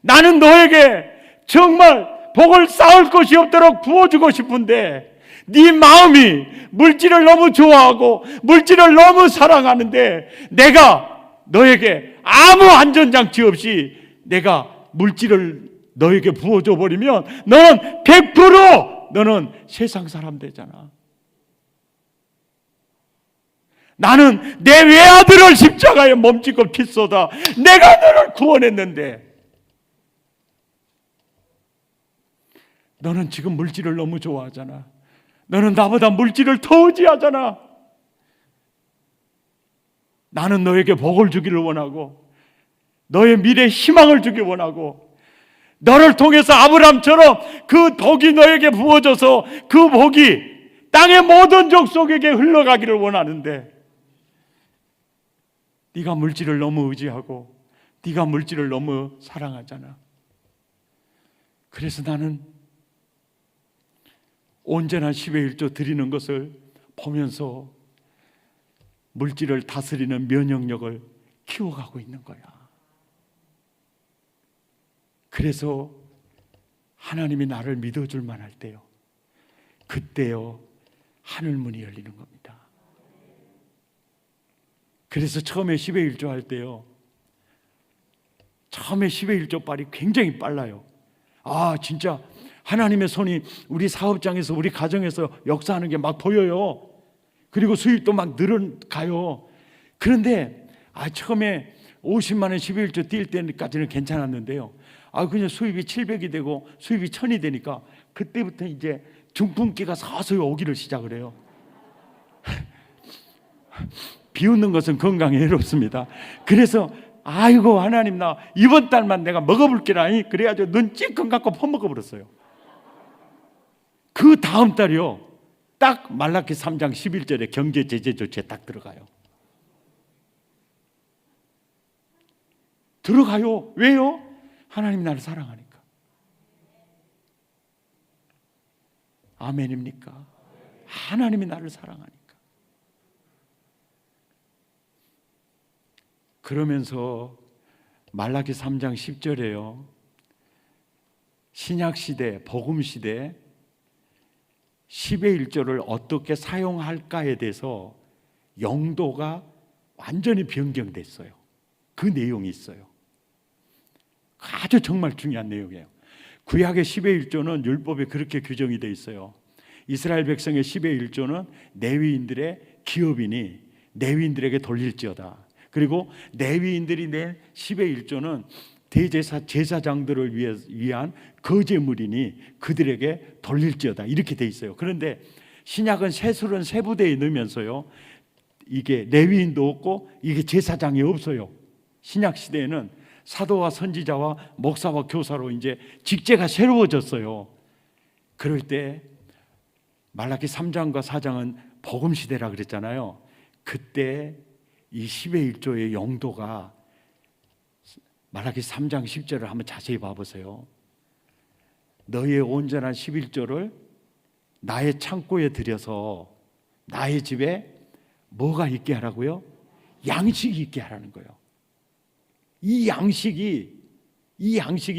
나는 너에게 정말 복을 쌓을 것이 없도록 부어주고 싶은데 네 마음이 물질을 너무 좋아하고 물질을 너무 사랑하는데 내가 너에게 아무 안전장치 없이 내가 물질을 너에게 부어줘 버리면 너는 100% 너는 세상 사람 되잖아. 나는 내 외아들을 십자가에 몸짓고 피 쏟아 내가 너를 구원했는데 너는 지금 물질을 너무 좋아하잖아. 너는 나보다 물질을 더 의지하잖아. 나는 너에게 복을 주기를 원하고 너의 미래에 희망을 주기 원하고 너를 통해서 아브라함처럼 그 복이 너에게 부어져서 그 복이 땅의 모든 족속에게 흘러가기를 원하는데 네가 물질을 너무 의지하고 네가 물질을 너무 사랑하잖아. 그래서 나는 온전한 10의 1조 드리는 것을 보면서 물질을 다스리는 면역력을 키워가고 있는 거야. 그래서 하나님이 나를 믿어줄 만할 때요, 그때요 하늘문이 열리는 겁니다. 그래서 처음에 10의 1조 할 때요, 처음에 10의 1조 빨이 굉장히 빨라요. 진짜 하나님의 손이 우리 사업장에서 우리 가정에서 역사하는 게 막 보여요. 그리고 수입도 막 늘어가요. 그런데 처음에 50만 원 11조 뛸 때까지는 괜찮았는데요, 그냥 수입이 700이 되고 수입이 1000이 되니까 그때부터 이제 중풍기가 서서히 오기를 시작을 해요. 비웃는 것은 건강에 해롭습니다. 그래서 아이고 하나님, 나 이번 달만 내가 먹어볼게라. 그래가지고 눈 찔끔 갖고 퍼먹어버렸어요. 그 다음 달이요, 딱 말라기 3장 11절에 경제 제재 조치에 딱 들어가요. 들어가요. 왜요? 하나님이 나를 사랑하니까. 아멘입니까? 하나님이 나를 사랑하니까. 그러면서 말라기 3장 10절에요, 신약시대, 복음시대 10의 1조를 어떻게 사용할까에 대해서 영도가 완전히 변경됐어요. 그 내용이 있어요. 아주 정말 중요한 내용이에요. 구약의 10의 1조는 율법에 그렇게 규정이 되어 있어요. 이스라엘 백성의 10의 1조는 레위인들의 기업이니 레위인들에게 돌릴지어다. 그리고 레위인들이 낸 10의 1조는 대제사 제사장들을 위한 거제물이니 그들에게 돌릴지어다, 이렇게 돼 있어요. 그런데 신약은 세술은 세부대에 넣으면서요, 이게 레위인도 없고 이게 제사장이 없어요. 신약 시대에는 사도와 선지자와 목사와 교사로 이제 직제가 새로워졌어요. 그럴 때 말라기 3장과 4장은 복음 시대라 그랬잖아요. 그때 이 10의 1조의 용도가 말라기 3장 10절을 한번 자세히 봐보세요. 너의 온전한 11조를 나의 창고에 들여서 나의 집에 뭐가 있게 하라고요? 양식이 있게 하라는 거예요. 이 양식이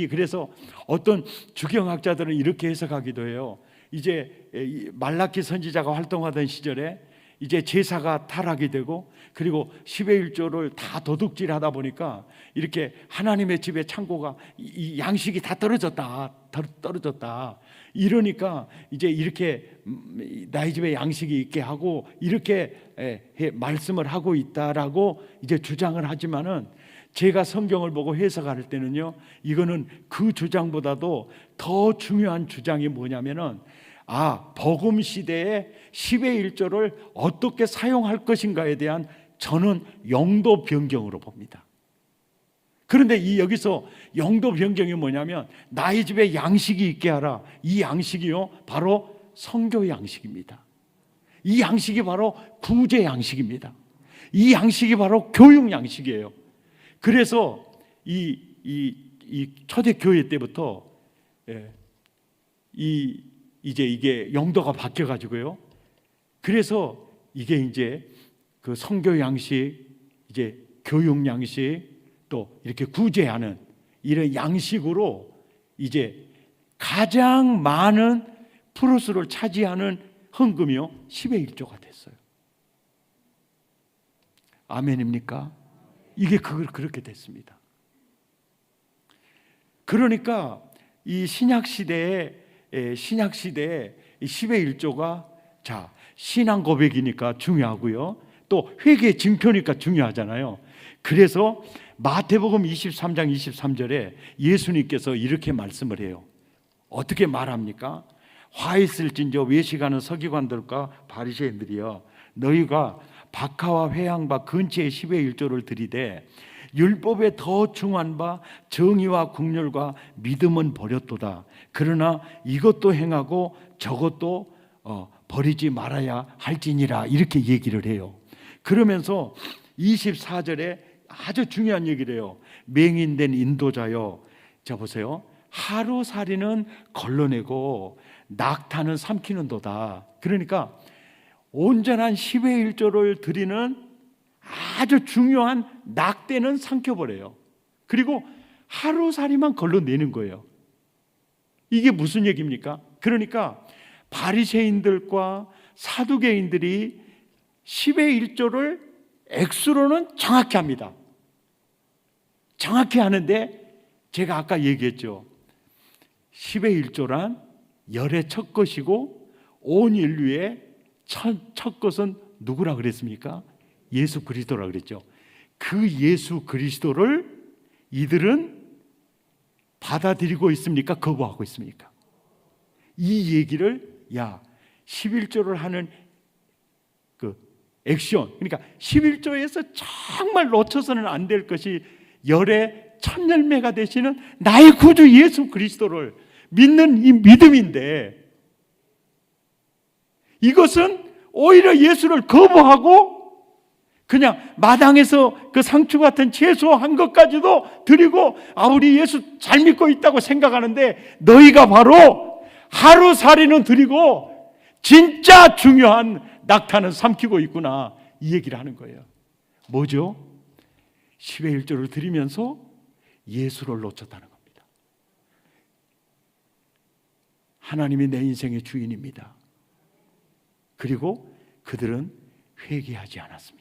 그래서 어떤 주경학자들은 이렇게 해석하기도 해요. 이제 말라기 선지자가 활동하던 시절에 이제 제사가 타락이 되고, 그리고 10의 1조를 다 도둑질하다 보니까 이렇게 하나님의 집에 창고가 이 양식이 다 떨어졌다. 이러니까 이제 이렇게 나의 집에 양식이 있게 하고 이렇게 말씀을 하고 있다라고 이제 주장을 하지만은, 제가 성경을 보고 해석할 때는요, 이거는 그 주장보다도 더 중요한 주장이 뭐냐면은, 복음 시대에 10의 1조를 어떻게 사용할 것인가에 대한 저는 용도 변경으로 봅니다. 그런데 여기서 용도 변경이 뭐냐면, 나의 집에 양식이 있게 하라. 이 양식이요, 바로 선교 양식입니다. 이 양식이 바로 구제 양식입니다. 이 양식이 바로 교육 양식이에요. 그래서 이 초대교회 때부터 이제 이게 용도가 바뀌어 가지고요. 그래서 이게 이제 그 선교 양식, 이제 교육 양식, 또 이렇게 구제하는 이런 양식으로 이제 가장 많은 프로수를 차지하는 헌금이요, 10의 1조가 됐어요. 아멘입니까? 이게 그렇게 됐습니다. 그러니까 이 신약 시대에 이 10의 1조가 신앙 고백이니까 중요하고요, 또 회개 증표니까 중요하잖아요. 그래서 마태복음 23장 23절에 예수님께서 이렇게 말씀을 해요. 어떻게 말합니까? 화 있을진저 외식하는 서기관들과 바리새인들이여, 너희가 박하와 회향과 근처의 10의 1조를 들이되 율법에 더 중한 바 정의와 국률과 믿음은 버렸도다. 그러나 이것도 행하고 저것도 버리지 말아야 할지니라, 이렇게 얘기를 해요. 그러면서 24절에 아주 중요한 얘기를 해요. 맹인된 인도자여, 자 보세요. 하루살이는 걸러내고 낙타는 삼키는도다. 그러니까 온전한 10의 1조를 드리는 아주 중요한 낙대는 삼켜버려요. 그리고 하루살이만 걸러내는 거예요. 이게 무슨 얘기입니까? 그러니까 바리새인들과 사두개인들이 10의 1조를 액수로는 정확히 합니다. 정확히 하는데, 제가 아까 얘기했죠. 10의 1조란 열의 첫 것이고 온 인류의 첫 것은 누구라 그랬습니까? 예수 그리스도라 그랬죠. 그 예수 그리스도를 이들은 받아들이고 있습니까? 거부하고 있습니까? 이 얘기를 11조를 하는 그 액션, 그러니까 11조에서 정말 놓쳐서는 안 될 것이 열의 첫 열매가 되시는 나의 구주 예수 그리스도를 믿는 이 믿음인데, 이것은 오히려 예수를 거부하고 그냥 마당에서 그 상추 같은 채소한 것까지도 드리고 우리 예수 잘 믿고 있다고 생각하는데 너희가 바로 하루살이는 드리고 진짜 중요한 낙타는 삼키고 있구나, 이 얘기를 하는 거예요. 뭐죠? 10의 1조를 드리면서 예수를 놓쳤다는 겁니다. 하나님이 내 인생의 주인입니다. 그리고 그들은 회개하지 않았습니다.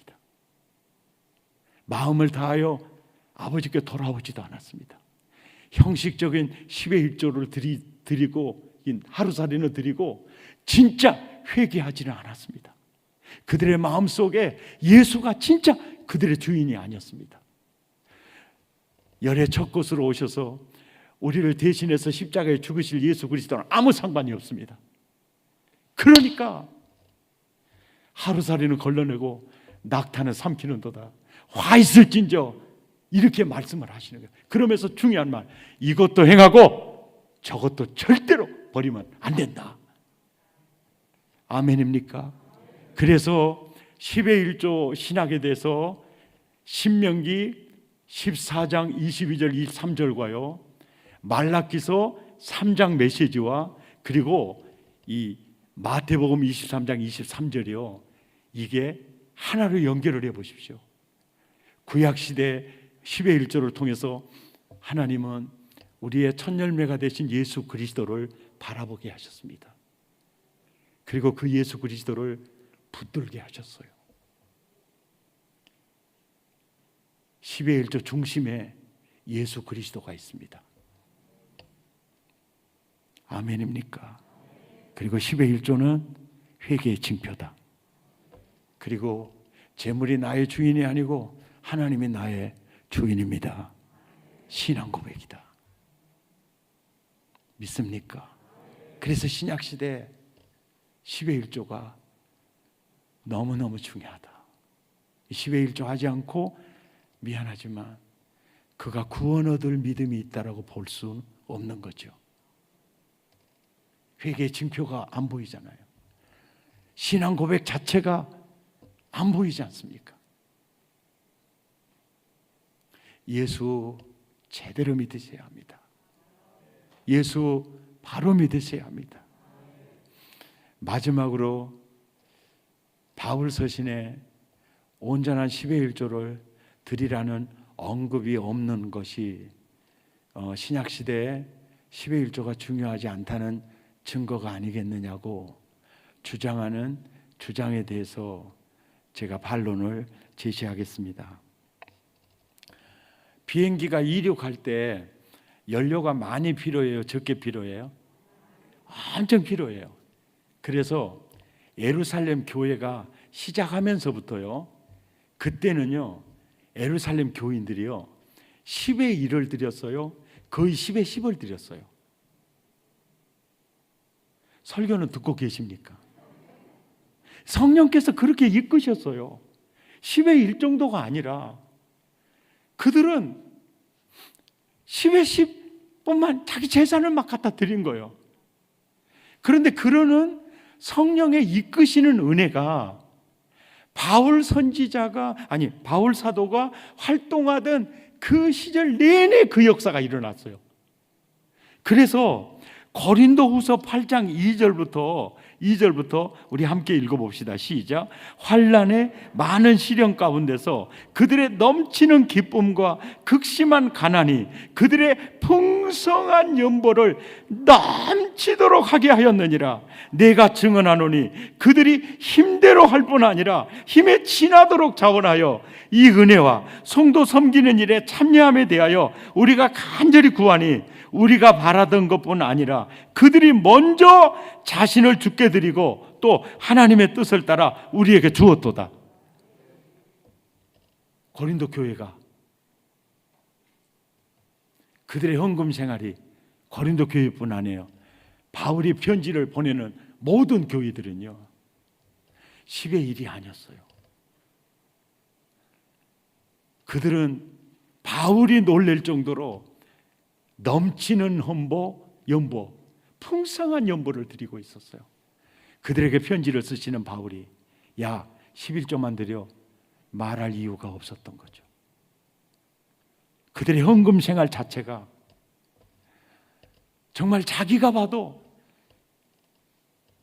마음을 다하여 아버지께 돌아오지도 않았습니다. 형식적인 10의 1조를 드리고 하루살이는 드리고 진짜 회개하지는 않았습니다. 그들의 마음속에 예수가 진짜 그들의 주인이 아니었습니다. 열의 첫 곳으로 오셔서 우리를 대신해서 십자가에 죽으실 예수 그리스도는 아무 상관이 없습니다. 그러니까 하루살이는 걸러내고 낙타는 삼키는도다. 화 있을진저, 이렇게 말씀을 하시는 거예요. 그러면서 중요한 말, 이것도 행하고 저것도 절대로 버리면 안 된다. 아멘입니까? 그래서 10의 1조 신학에 대해서 신명기 14장 22절 23절과요 말라기서 3장 메시지와 그리고 이 마태복음 23장 23절이요, 이게 하나로 연결을 해 보십시오. 구약시대 10의 1조를 통해서 하나님은 우리의 첫 열매가 되신 예수 그리스도를 바라보게 하셨습니다. 그리고 그 예수 그리스도를 붙들게 하셨어요. 10의 1조 중심에 예수 그리스도가 있습니다. 아멘입니까? 그리고 10의 1조는 회개의 징표다. 그리고 재물이 나의 주인이 아니고 하나님이 나의 주인입니다. 신앙 고백이다. 믿습니까? 그래서 신약시대 10의 1조가 너무너무 중요하다. 10의 1조 하지 않고 미안하지만 그가 구원 얻을 믿음이 있다라고 볼 수 없는 거죠. 회개의 징표가 안 보이잖아요. 신앙 고백 자체가 안 보이지 않습니까? 예수 제대로 믿으셔야 합니다. 예수 바로 믿으셔야 합니다. 마지막으로 바울 서신에 온전한 10의 1조를 드리라는 언급이 없는 것이 신약시대에 10의 1조가 중요하지 않다는 증거가 아니겠느냐고 주장하는 주장에 대해서 제가 반론을 제시하겠습니다. 비행기가 이륙할 때 연료가 많이 필요해요? 적게 필요해요? 엄청 필요해요. 그래서 예루살렘 교회가 시작하면서부터요, 그때는요 예루살렘 교인들이요 10의 1을 드렸어요. 거의 10의 10을 드렸어요. 설교는 듣고 계십니까? 성령께서 그렇게 이끄셨어요. 10의 1 정도가 아니라 그들은 10의 10뿐만 자기 재산을 막 갖다 드린 거예요. 그런데 그러는 성령의 이끄시는 은혜가 바울 사도가 활동하던 그 시절 내내 그 역사가 일어났어요. 그래서 고린도후서 8장 2절부터 우리 함께 읽어봅시다. 시작. 환난의 많은 시련 가운데서 그들의 넘치는 기쁨과 극심한 가난이 그들의 풍성한 연보를 넘치도록 하게 하였느니라. 내가 증언하노니 그들이 힘대로 할 뿐 아니라 힘에 지나도록 자원하여 이 은혜와 성도 섬기는 일에 참여함에 대하여 우리가 간절히 구하니 우리가 바라던 것뿐 아니라 그들이 먼저 자신을 주께 드리고 또 하나님의 뜻을 따라 우리에게 주었도다. 고린도 교회가 그들의 헌금 생활이 고린도 교회뿐 아니에요. 바울이 편지를 보내는 모든 교회들은요 10의 1이 아니었어요. 그들은 바울이 놀랄 정도로 넘치는 연보, 풍성한 연보를 드리고 있었어요. 그들에게 편지를 쓰시는 바울이 야 11조만 드려 말할 이유가 없었던 거죠. 그들의 헌금 생활 자체가 정말 자기가 봐도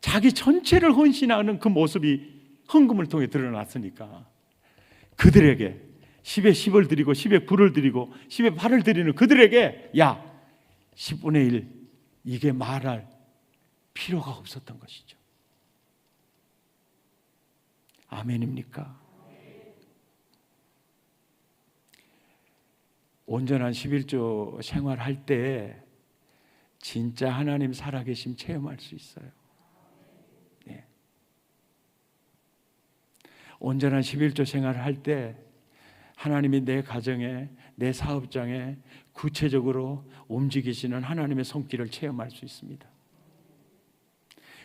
자기 전체를 헌신하는 그 모습이 헌금을 통해 드러났으니까 그들에게 10에 10을 드리고 10에 9를 드리고 10에 8을 드리는 그들에게 야 10분의 1 이게 말할 필요가 없었던 것이죠. 아멘입니까? 온전한 11조 생활할 때 진짜 하나님 살아계심 체험할 수 있어요. 네. 온전한 11조 생활을 할 때 하나님이 내 가정에 내 사업장에 구체적으로 움직이시는 하나님의 손길을 체험할 수 있습니다.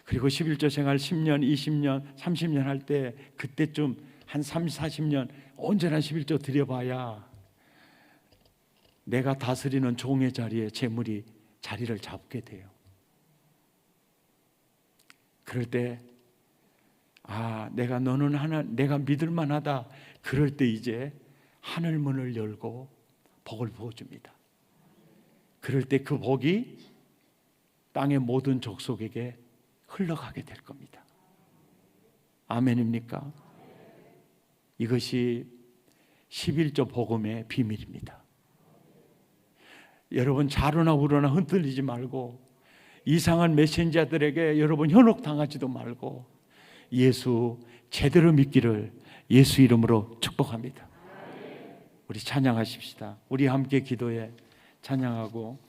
그리고 11조 생활 10년, 20년, 30년 할 때 그때쯤 한 30, 40년 온전한 11조 드려봐야 내가 다스리는 종의 자리에 재물이 자리를 잡게 돼요. 그럴 때 너는 내가 믿을 만하다. 그럴 때 이제 하늘 문을 열고 복을 부어줍니다. 그럴 때 그 복이 땅의 모든 족속에게 흘러가게 될 겁니다. 아멘입니까? 이것이 11조 복음의 비밀입니다. 여러분 자루나 우러나 흔들리지 말고 이상한 메신저들에게 여러분 현혹당하지도 말고 예수 제대로 믿기를 예수 이름으로 축복합니다. 우리 찬양하십시다. 우리 함께 기도해 찬양하고